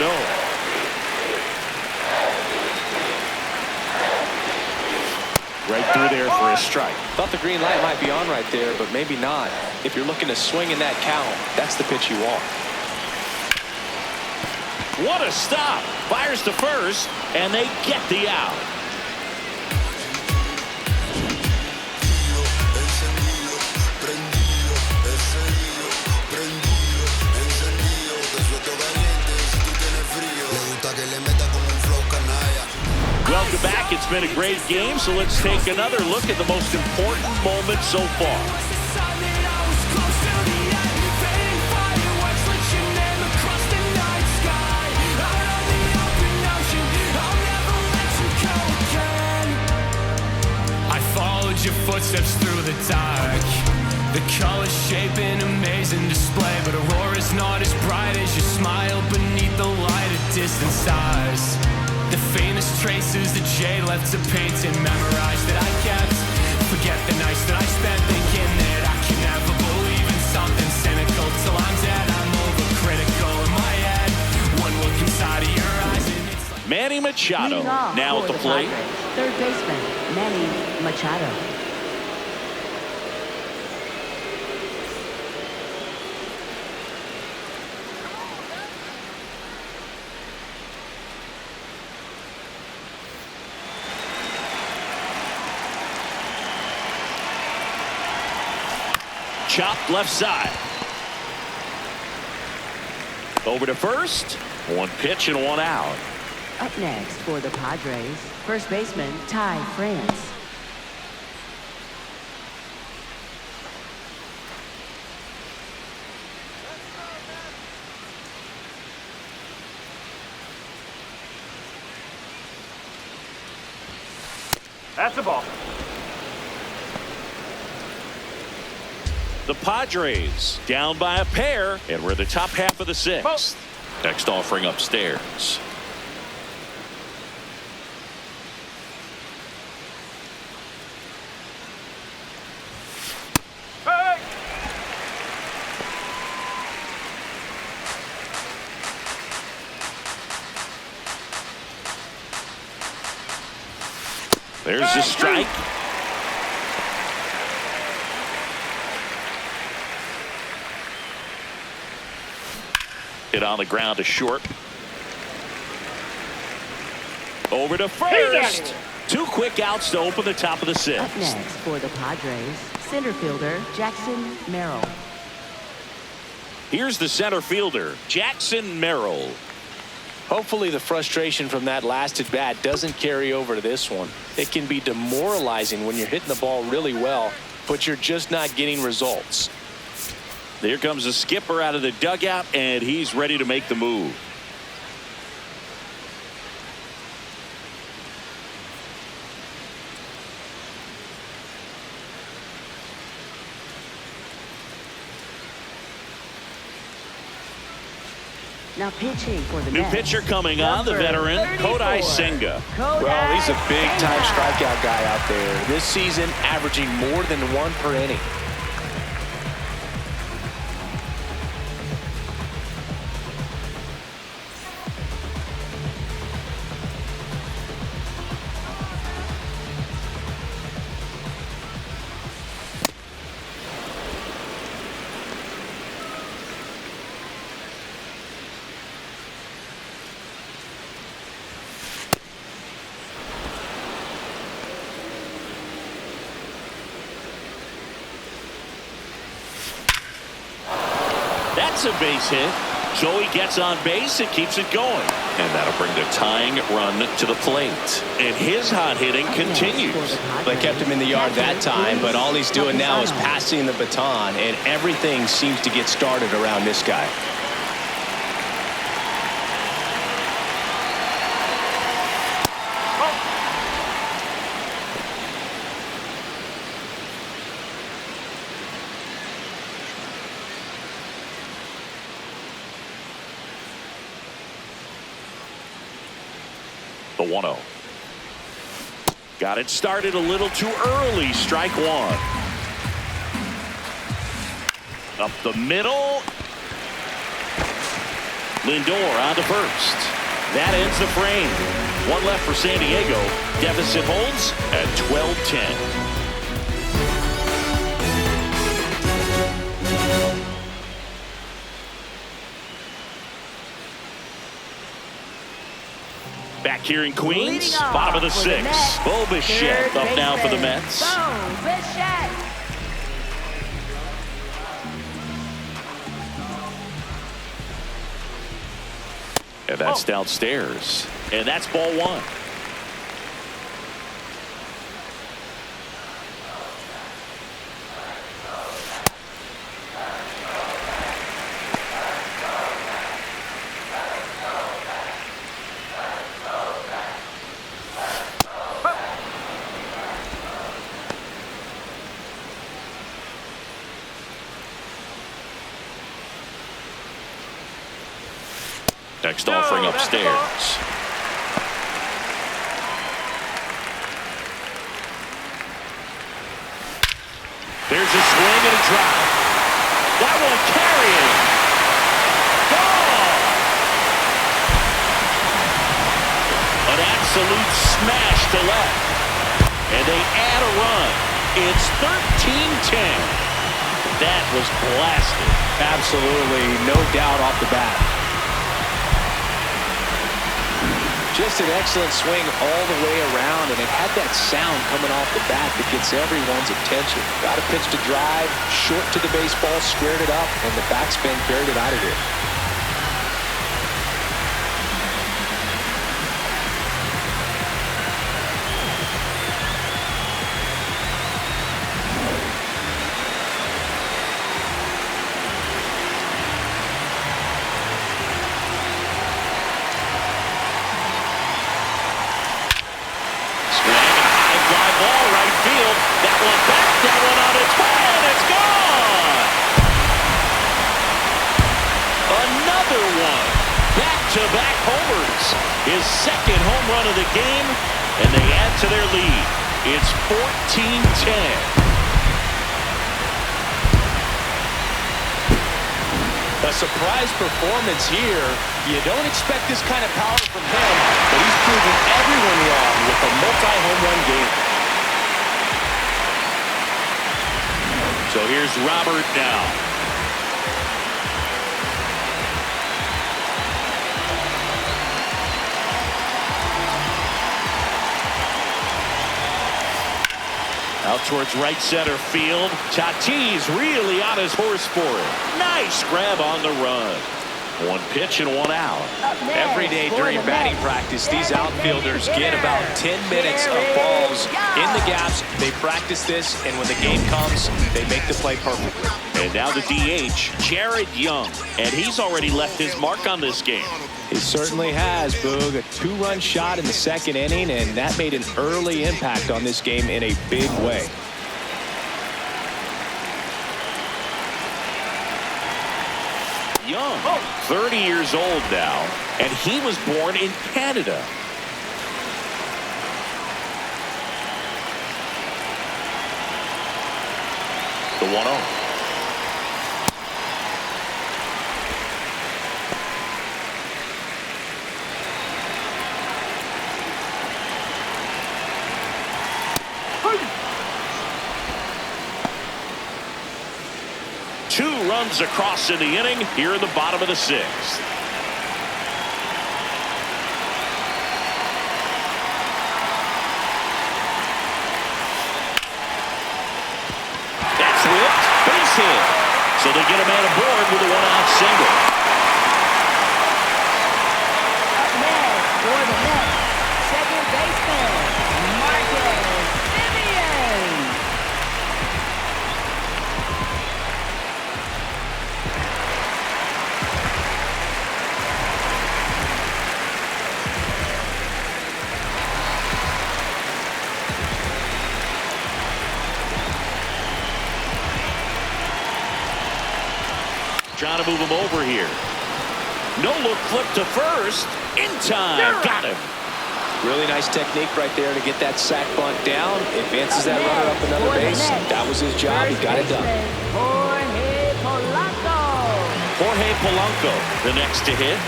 [SPEAKER 4] Right through there for a strike.
[SPEAKER 5] Thought the green light might be on right there, but maybe not. If you're looking to swing in that count, that's the pitch you want.
[SPEAKER 4] What a stop. Fires to first, and they get the out. Welcome back. It's been a great game, so let's take another look at the most important moment so far.
[SPEAKER 9] Your footsteps through the dark, the colors shape an amazing display, but aurora's not as bright as your smile beneath the light of distant stars. The faintest traces that jade left to paint and memorize that I kept. Forget the nights that I spent thinking that I can never believe in something cynical till I'm dead. I'm overcritical in my head. One look inside of your eyes and it's like
[SPEAKER 4] Manny Machado now at the plate.
[SPEAKER 7] Third baseman, Manny Machado.
[SPEAKER 4] Chopped left side. Over to first. One pitch and one out.
[SPEAKER 7] Up next for the Padres, first baseman Ty France.
[SPEAKER 8] That's the ball.
[SPEAKER 4] The Padres down by a pair, and we're the top half of the 6th. Next offering upstairs. There's the strike. Hit on the ground to short. Over to first. 2 quick outs to open the top of the 6th.
[SPEAKER 7] Up next for the Padres, center fielder Jackson Merrill.
[SPEAKER 4] Here's the center fielder, Jackson Merrill.
[SPEAKER 5] Hopefully the frustration from that last at bat doesn't carry over to this one. It can be demoralizing when you're hitting the ball really well, but you're just not getting results.
[SPEAKER 4] There comes the skipper out of the dugout, and he's ready to make the move.
[SPEAKER 7] Now pitching for the
[SPEAKER 4] New
[SPEAKER 7] Mets,
[SPEAKER 4] pitcher coming on, the veteran,
[SPEAKER 7] 34,
[SPEAKER 4] Kodai Senga.
[SPEAKER 5] Well, he's a big-time strikeout guy out there. This season, averaging more than 1 per inning.
[SPEAKER 4] That's a base hit. So he gets on base and keeps it going. And that'll bring the tying run to the plate. And his hot hitting continues.
[SPEAKER 5] They kept him in the yard that time, but all he's doing now is passing the baton, and everything seems to get started around this guy.
[SPEAKER 4] The 1-0. Got it started a little too early. Strike 1. Up the middle. Lindor on to first. That ends the frame. 1 left for San Diego. Deficit holds at 12-10. Back here in Queens, bottom of the 6th. Bo Bichette up now for the Mets. And that's downstairs. And that's ball 1. Next offering upstairs. There's a swing and a drive. That one carrying. Gone. An absolute smash to left. And they add a run. It's 13-10. That was blasted.
[SPEAKER 5] Absolutely, no doubt off the bat. Just an excellent swing all the way around, and it had that sound coming off the bat that gets everyone's attention. Got a pitch to drive, short to the baseball, squared it up, and the backspin carried it out of here.
[SPEAKER 4] Back-to-back homers. His second home run of the game, and they add to their lead. It's 14-10.
[SPEAKER 6] A surprise performance here. You don't expect this kind of power from him, but he's proven everyone wrong with a multi-home run game.
[SPEAKER 4] So here's Robert now. Out towards right center field. Tatis really on his horse for it. Nice grab on the run. One pitch and one out.
[SPEAKER 6] Every day during batting practice, these outfielders get about 10 minutes of balls in the gaps. They practice this, and when the game comes, they make the play perfectly.
[SPEAKER 4] And now the DH, Jared Young. And he's already left his mark on this game.
[SPEAKER 6] He certainly has, Boog. A 2-run shot in the second inning, and that made an early impact on this game in a big way.
[SPEAKER 4] Young, 30 years old now, and he was born in Canada. The 1-0. Two runs across in the inning here in the bottom of the sixth. That's whipped. Base hit. So they get a man aboard with a one-out single.
[SPEAKER 7] Up next for the Mets, second baseman, Marcus Semien.
[SPEAKER 4] Trying to move him over here. No look flip to first. In time. Got him.
[SPEAKER 6] Really nice technique right there to get that sac bunt down. Advances that runner up another base. That was his job. He got it done.
[SPEAKER 7] Jorge Polanco.
[SPEAKER 4] Jorge Polanco, the next to hit.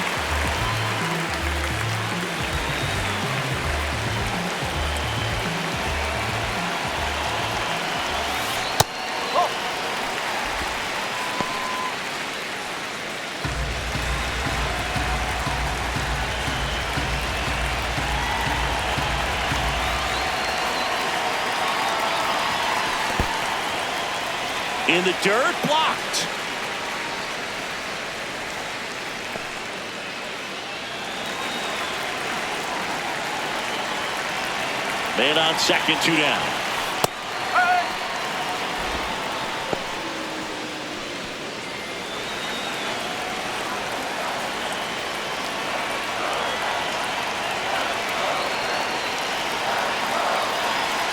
[SPEAKER 4] In the dirt, blocked. Man on second, two down.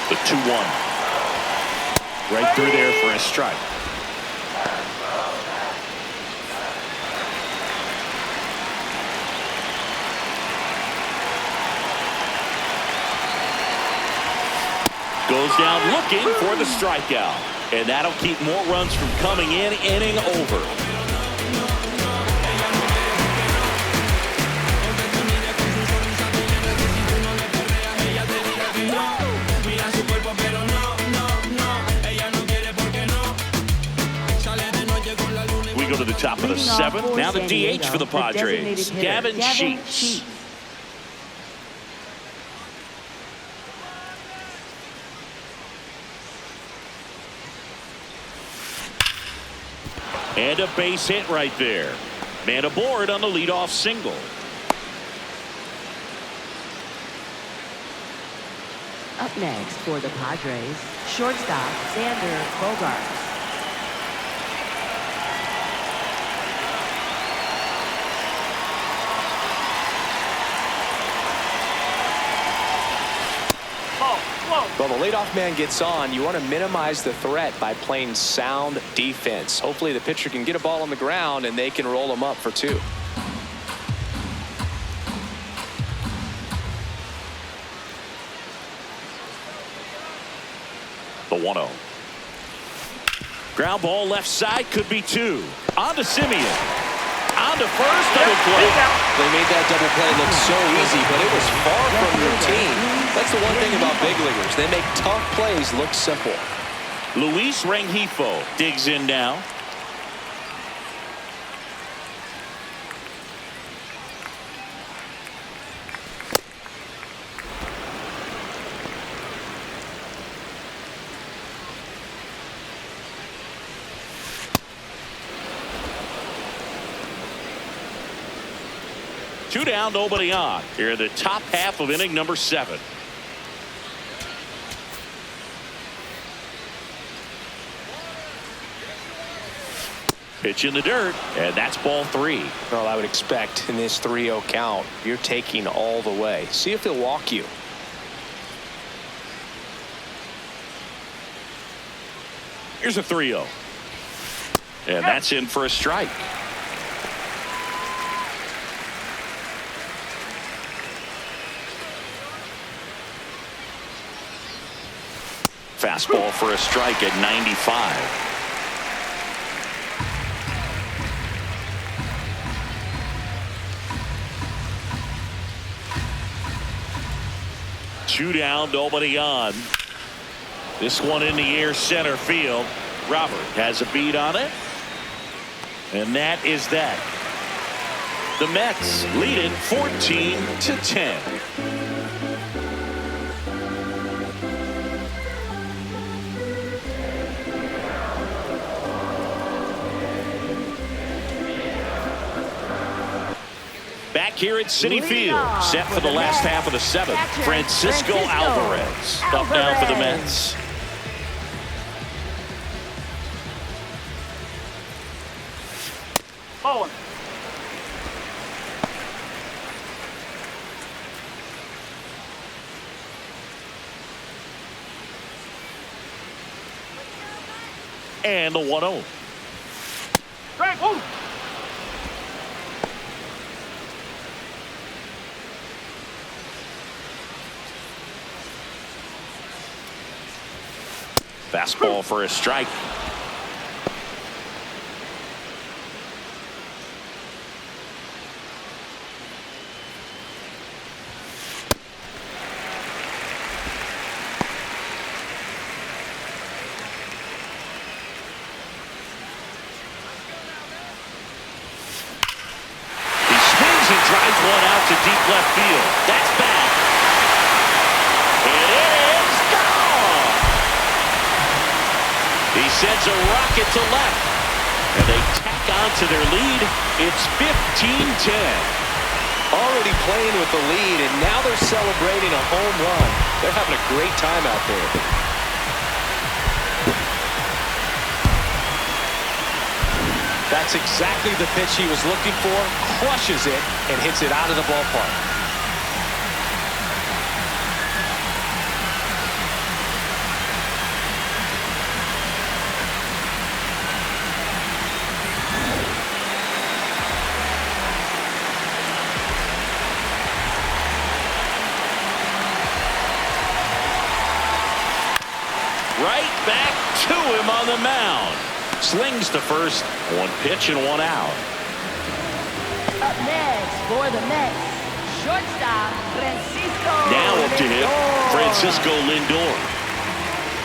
[SPEAKER 4] The 2-1. Right through there for a strike. Goes down looking for the strikeout. And that'll keep more runs from coming in, inning over. We go to the top of the seventh. Now the DH for the Padres, Gavin Sheets. And a base hit right there. Man aboard on the leadoff single.
[SPEAKER 7] Up next for the Padres, shortstop Xander Bogaerts.
[SPEAKER 6] Well, the leadoff man gets on. You want to minimize the threat by playing sound defense. Hopefully the pitcher can get a ball on the ground and they can roll him up for two.
[SPEAKER 4] The 1-0. Ground ball left side, could be two. On to Semien. On to first, double play.
[SPEAKER 6] They made that double play look so easy, but it was far from routine. That's the one thing about big leaguers. They make tough plays look simple.
[SPEAKER 4] Luis Rengifo digs in now. Two down, nobody on. Here in the top half of inning number 7. Pitch in the dirt, and that's ball 3.
[SPEAKER 5] Well, I would expect in this 3-0 count, you're taking all the way. See if he'll walk you.
[SPEAKER 4] Here's a 3-0. And that's in for a strike. Fastball for a strike at 95. Two down, nobody on. This one in the air, center field. Robert has a beat on it. And that is that. The Mets lead it 14-10. Back here at Citi Field, set for the last half of the 7th. Francisco Alvarez up now for the Mets.
[SPEAKER 8] Nolan.
[SPEAKER 4] And the 1-0.
[SPEAKER 8] Strike. Woo.
[SPEAKER 4] Fastball for a strike. He swings and drives one out to deep left field. That's back. It is gone. He sends a rocket to left, and they tack on to their lead. It's 15-10.
[SPEAKER 5] Already playing with the lead, and now they're celebrating a home run. They're having a great time out there. That's exactly the pitch he was looking for. Crushes it and hits it out of the ballpark.
[SPEAKER 4] Right back to him on the mound. Slings to first. One pitch and one out.
[SPEAKER 7] Up next for the Mets, shortstop Francisco.
[SPEAKER 4] Now up to him, Francisco Lindor.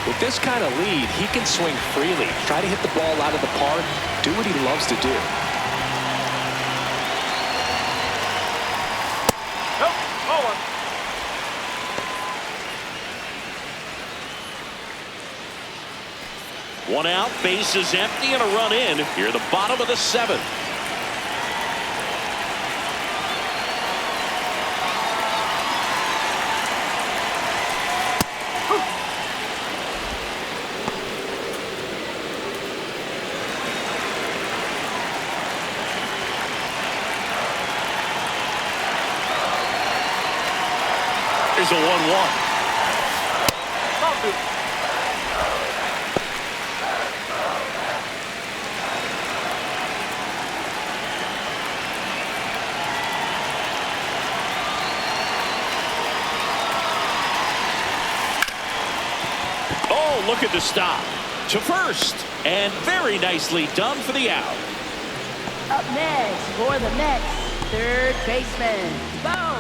[SPEAKER 5] With this kind of lead, he can swing freely. Try to hit the ball out of the park. Do what he loves to do.
[SPEAKER 8] Nope. Nolan.
[SPEAKER 4] One out, base is empty, and a run in here at the bottom of the 7th. Here's a 1-1. Look at the stop to first, and very nicely done for the out.
[SPEAKER 7] Up next for the Mets, third baseman, Buehler.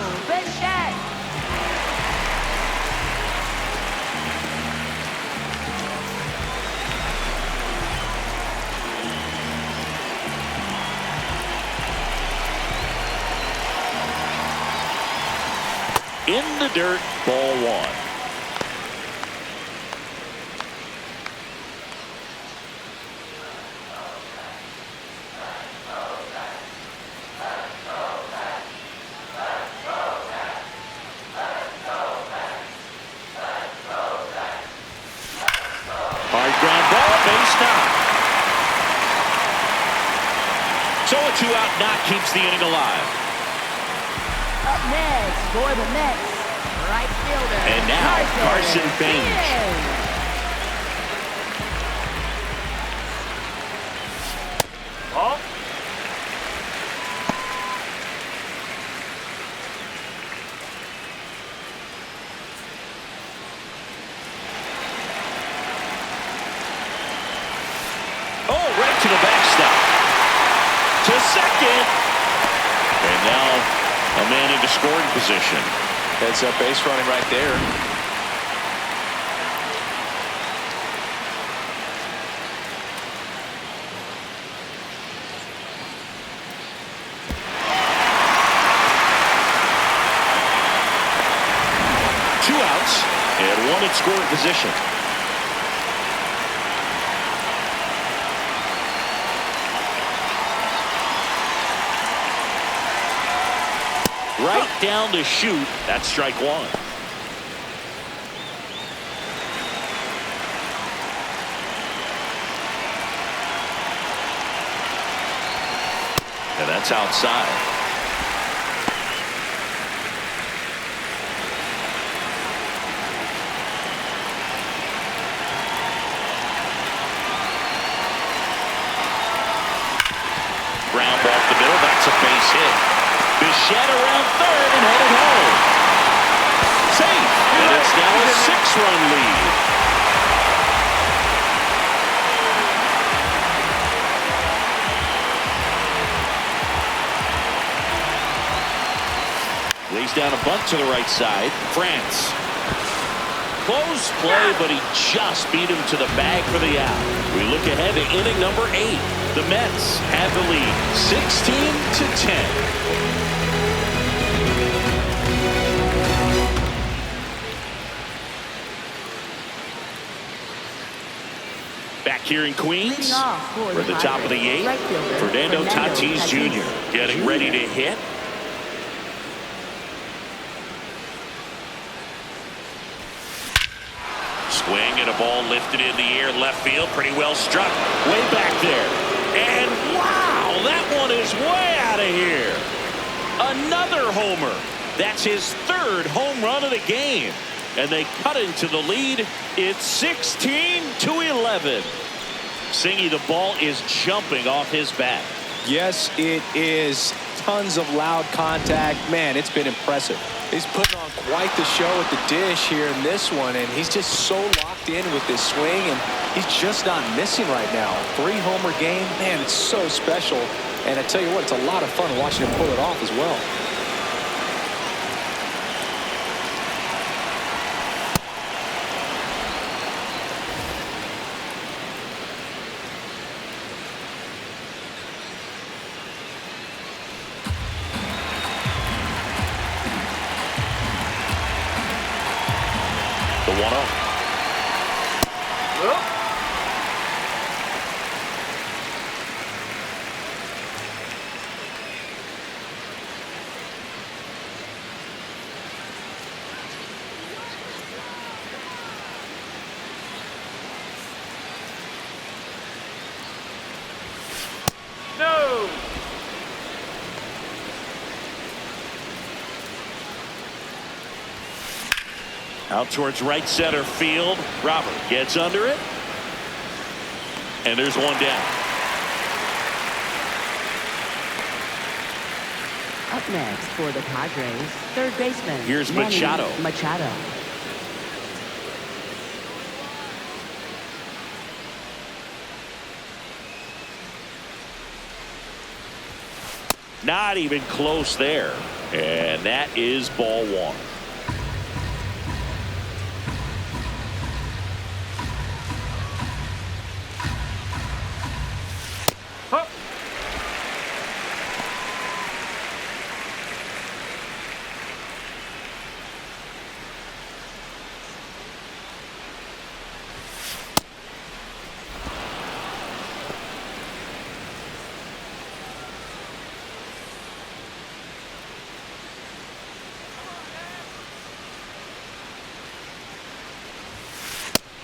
[SPEAKER 4] In the dirt, ball one. Hard ground ball, base knock. So a 2-out knock keeps the inning alive.
[SPEAKER 7] Up next for the Mets, right fielder.
[SPEAKER 4] And now Carson Bench.
[SPEAKER 8] Ball.
[SPEAKER 4] Oh, right to the backstop. To second. And now a man into scoring position.
[SPEAKER 5] Heads up base running right there.
[SPEAKER 4] Two outs and one in scoring position. Right down to shoot. That's strike one. And that's outside. Ground ball up the middle. That's a base hit. Bichette around third and headed home. Safe. And it's now a 6-run lead. Lays down a bunt to the right side. France. Close play, but he just beat him to the bag for the out. We look ahead to inning number 8. The Mets have the lead 16-10. Back here in Queens, we're at the top of the 8th. Fernando Tatis Jr. getting ready to hit. Swing and a ball lifted in the air, left field, pretty well struck, way back there. And wow, that one is way out of here. Another homer. That's his 3rd home run of the game. And they cut into the lead. It's 16-11. Singy, the ball is jumping off his bat.
[SPEAKER 6] Yes, it is. Tons of loud contact. Man, it's been impressive. He's putting on quite the show at the dish here in this one, and he's just so locked in with this swing, and he's just not missing right now. 3-homer game, man, it's so special. And I tell you what, it's a lot of fun watching him pull it off as well.
[SPEAKER 4] The 1-0.
[SPEAKER 8] No.
[SPEAKER 4] Out towards right center field. Robert gets under it. And there's one down.
[SPEAKER 7] Up next for the Padres, third baseman.
[SPEAKER 4] Here's Machado.
[SPEAKER 7] Machado.
[SPEAKER 4] Not even close there. And that is ball one.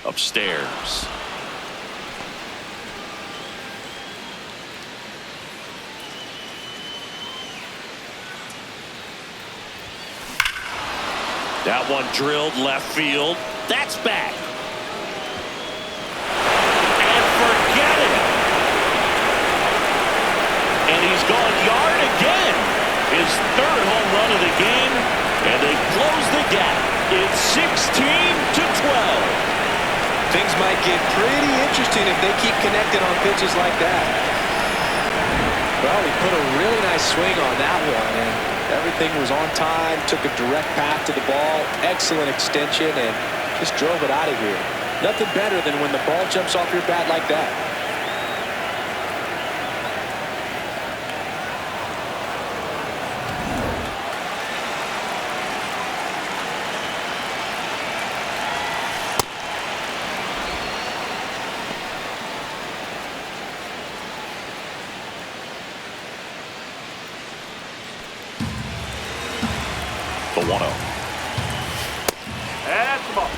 [SPEAKER 4] Upstairs. That one drilled left field. That's back. And forget it. And he's gone yard again. His third home run of the game. And they close the gap. It's 16-12.
[SPEAKER 6] Things might get pretty interesting if they keep connected on pitches like that. Well, he put a really nice swing on that one, and everything was on time, took a direct path to the ball, excellent extension, and just drove it out of here. Nothing better than when the ball jumps off your bat like that.
[SPEAKER 4] The 1-0.
[SPEAKER 8] That's the ball.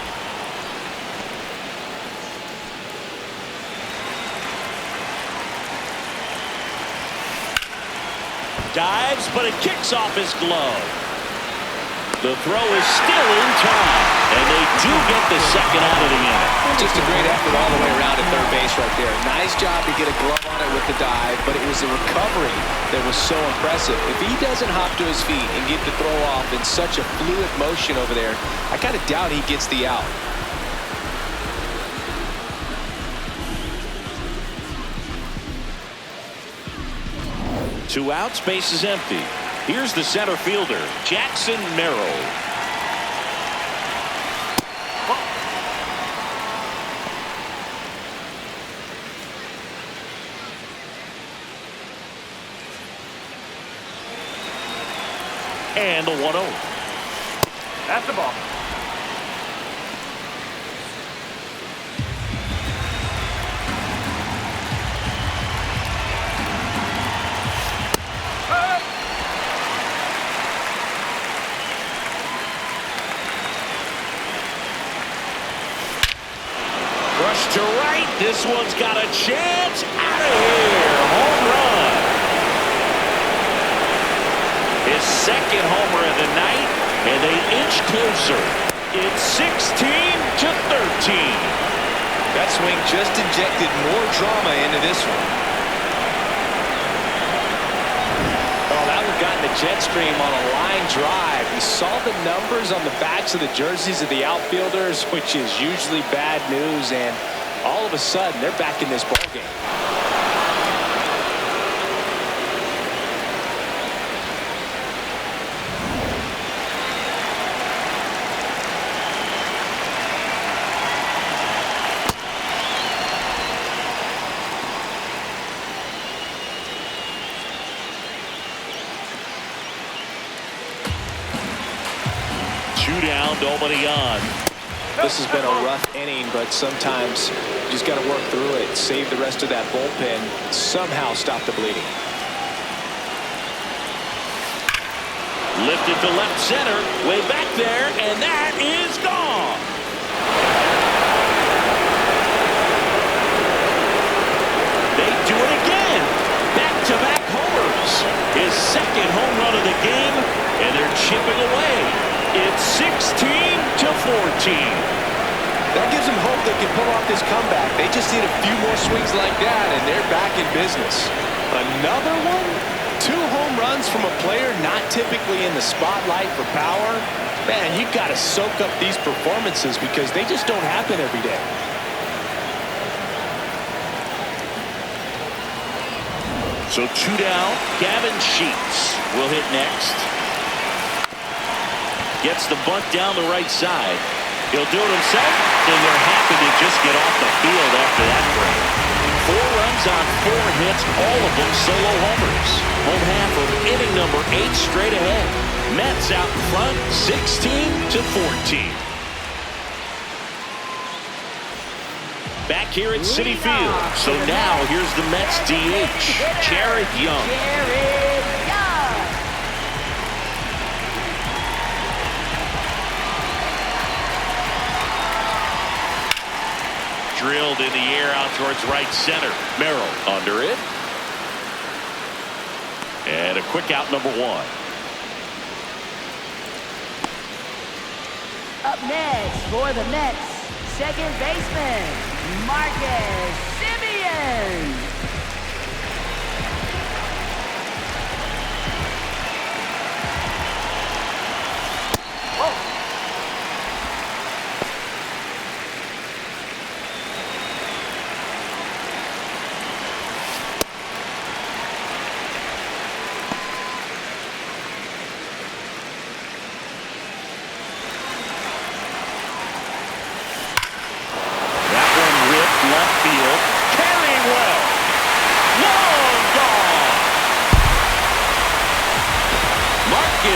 [SPEAKER 4] Dives, but it kicks off his glove. The throw is still in time, and they do get the second out of the inning.
[SPEAKER 6] Just a great effort all the way around at third base right there. Nice job to get a glove on it with the dive, but it was the recovery that was so impressive. If he doesn't hop to his feet and get the throw off in such a fluid motion over there, I kind of doubt he gets the out.
[SPEAKER 4] Two outs, base is empty. Here's the center fielder, Jackson Merrill. And the 1-0.
[SPEAKER 8] That's the ball.
[SPEAKER 4] Rush to right. This one's got a chance. Out of here. Home run. His second homer of the night, and they inch closer. It's 16-13.
[SPEAKER 6] That swing just injected more drama into this one. Oh, that one got in the jet stream on a line drive. We saw the numbers on the backs of the jerseys of the outfielders, which is usually bad news, and all of a sudden they're back in this ballgame.
[SPEAKER 4] Two down, nobody on.
[SPEAKER 6] This has been a rough inning, but sometimes you just got to work through it, save the rest of that bullpen, somehow stop the bleeding.
[SPEAKER 4] Lifted to left center, way back there, and that is gone. They do it again. Back-to-back homers. His second home run of the game, and they're chipping away. It's 16-14.
[SPEAKER 6] That gives them hope they can pull off this comeback. They just need a few more swings like that, and they're back in business. Another one? 2 home runs from a player not typically in the spotlight for power. Man, you've got to soak up these performances because they just don't happen every day.
[SPEAKER 4] So 2 down. Gavin Sheets will hit next. Gets the bunt down the right side. He'll do it himself, and they're happy to just get off the field after that break. 4 runs on 4 hits, all of them solo homers. Home half of inning number 8 straight ahead. Mets out in front, 16-14. Back here at Citi Field. So now here's the Mets DH, Jared Young. Drilled in the air out towards right center. Merrill under it. And a quick out, number 1.
[SPEAKER 7] Up next for the Mets, second baseman, Marcus Semien.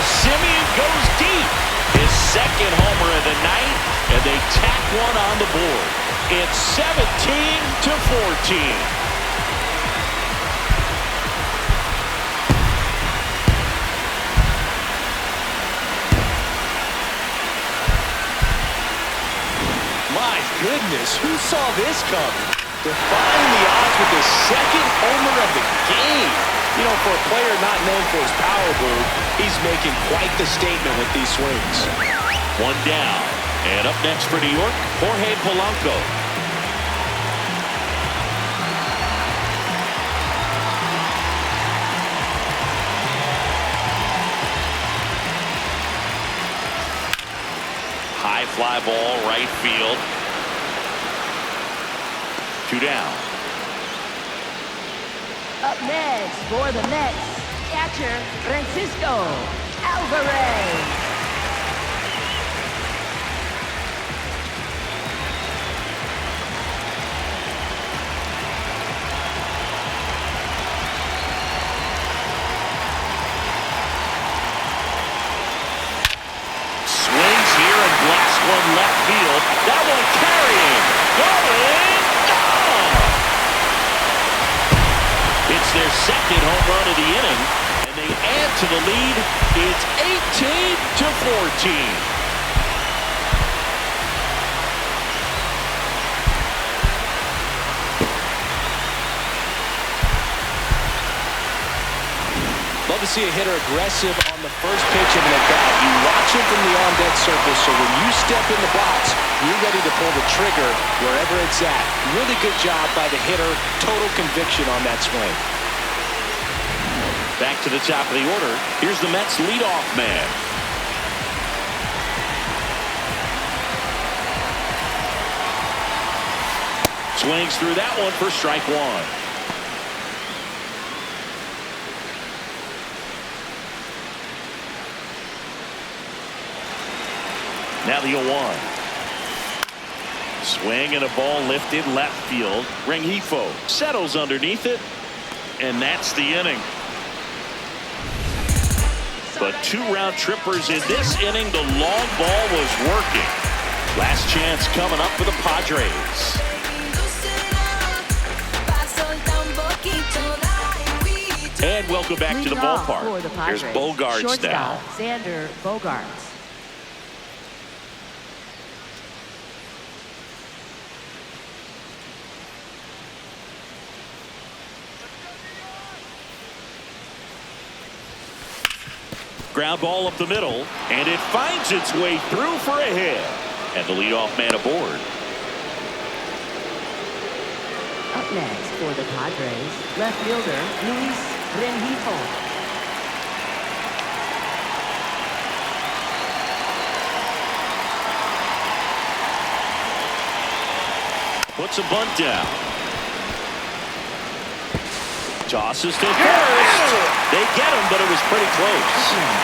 [SPEAKER 4] Semien goes deep. His second homer of the night, and they tack one on the board. It's 17-14.
[SPEAKER 6] My goodness, who saw this coming? Defying the odds with his second homer of the game. You know, for a player not known for his power move, he's making quite the statement with these swings.
[SPEAKER 4] 1 down. And up next for New York, Jorge Polanco. High fly ball, right field. 2 down.
[SPEAKER 7] Up next for the Mets, catcher Francisco Alvarez.
[SPEAKER 4] Swings here and blocks one left field. That one carrying. Going. It's their second home run of the inning, and they add to the lead. It's 18-14.
[SPEAKER 6] Love to see a hitter aggressive on the first pitch of an at-bat. You watch him from the on-deck circle, so when you step in the box, you're ready to pull the trigger wherever it's at. Really good job by the hitter. Total conviction on that swing.
[SPEAKER 4] Back to the top of the order. Here's the Mets leadoff man. Swings through that one for strike 1. Now the 0-1. Swing and a ball lifted left field. Rengifo settles underneath it, and that's the inning. But 2 round trippers in this inning. The long ball was working. Last chance coming up for the Padres. And welcome back to the ballpark. Here's Bogarts now.
[SPEAKER 7] Xander Bogaerts.
[SPEAKER 4] Ground ball up the middle, and it finds its way through for a hit. And the leadoff man aboard.
[SPEAKER 7] Up next for the Padres, left fielder Luis Rengifo. Puts a bunt down.
[SPEAKER 4] Tosses to first. They get him, but it was pretty close.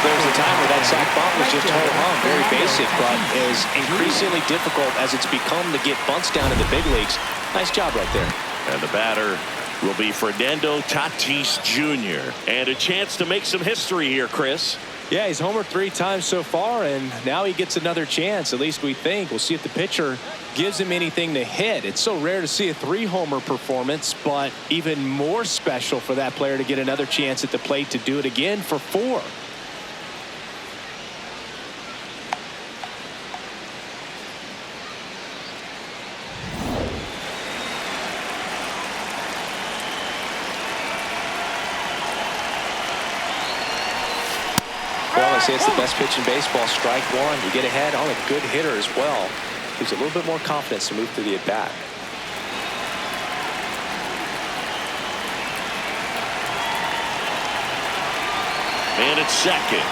[SPEAKER 5] There was a time where that sac bunt was just ho-hum, very basic, but is increasingly difficult as it's become to get bunts down in the big leagues. Nice job right there.
[SPEAKER 4] And the batter will be Fernando Tatis Jr. And a chance to make some history here, Chris.
[SPEAKER 5] Yeah, he's homered 3 times so far, and now he gets another chance, at least we think. We'll see if the pitcher gives him anything to hit. It's so rare to see a 3-homer performance, but even more special for that player to get another chance at the plate to do it again for 4. Well, I say it's the best pitch in baseball. Strike 1. You get ahead on a good hitter as well. Gives a little bit more confidence to move through the at-bat.
[SPEAKER 4] And it's second.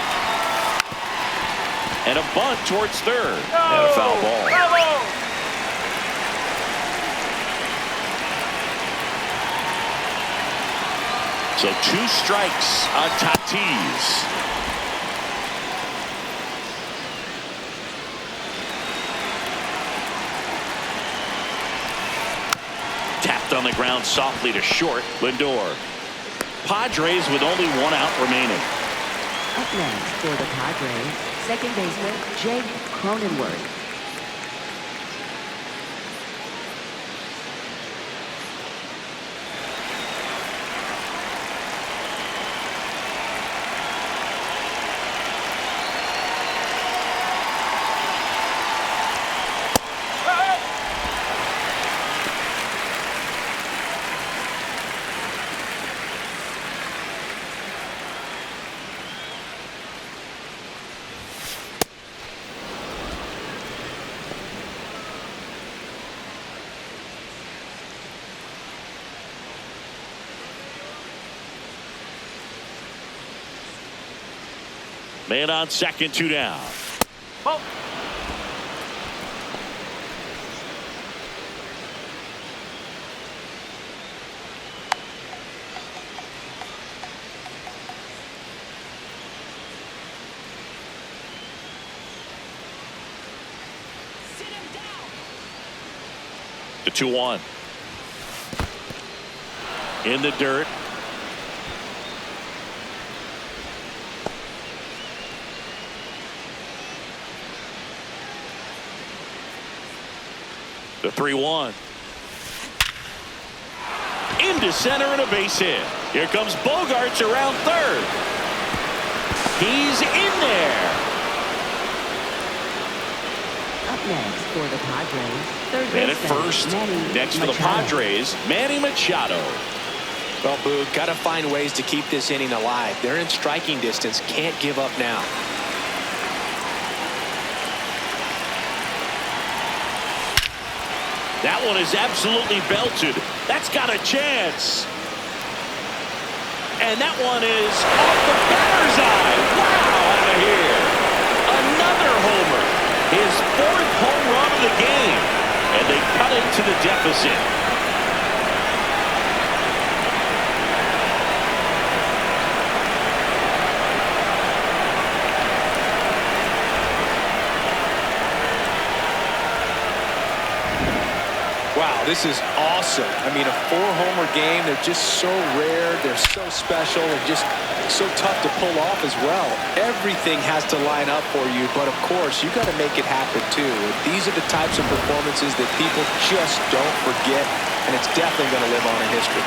[SPEAKER 4] And a bunt towards third. And a foul ball. So 2 strikes on Tatis. Tapped on the ground softly to short. Lindor. Padres with only 1 out remaining.
[SPEAKER 7] Up next for the Padres, second baseman Jake Cronenworth.
[SPEAKER 4] Man on second, 2 down.
[SPEAKER 8] Oh.
[SPEAKER 4] The 2-1. In the dirt. The 3-1. Into center and a base hit. Here comes Bogarts around third. He's in there.
[SPEAKER 7] Up next for the Padres, third
[SPEAKER 4] And at
[SPEAKER 7] baseman
[SPEAKER 4] first,
[SPEAKER 7] Manny
[SPEAKER 4] next for the
[SPEAKER 7] Machado.
[SPEAKER 4] Padres, Manny Machado.
[SPEAKER 5] Well, Boog, got to find ways to keep this inning alive. They're in striking distance. Can't give up now.
[SPEAKER 4] That one is absolutely belted. That's got a chance. And that one is off the batter's eye. Wow, out of here. Another homer. His 4th home run of the game. And they cut it to the deficit.
[SPEAKER 5] Wow, this is awesome. I mean, a 4-homer game. They're just so rare. They're so special and just so tough to pull off as well. Everything has to line up for you, but of course, you got to make it happen too. These are the types of performances that people just don't forget, and it's definitely going to live on in history.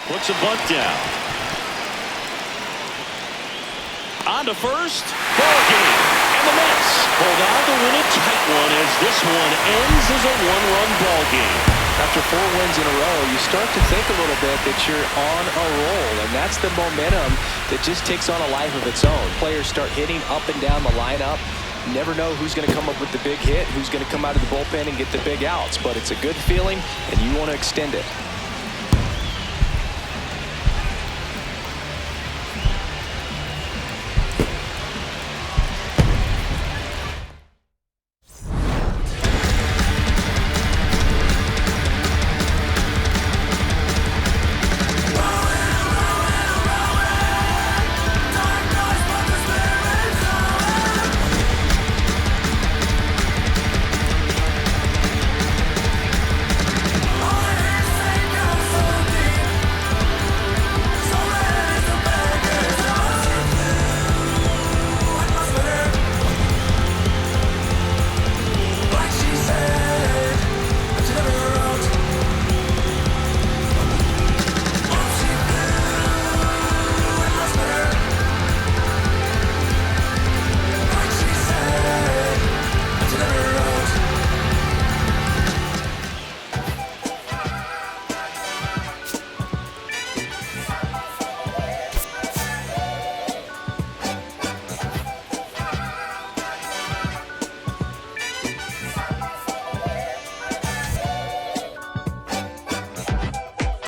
[SPEAKER 4] Puts a bunt down. On to first. Ball game. And the Mets hold on to win a tight one as this one ends as a 1-run ball game.
[SPEAKER 5] After 4 wins in a row, you start to think a little bit that you're on a roll, and that's the momentum that just takes on a life of its own. Players start hitting up and down the lineup. You never know who's going to come up with the big hit, who's going to come out of the bullpen and get the big outs, but it's a good feeling, and you want to extend it.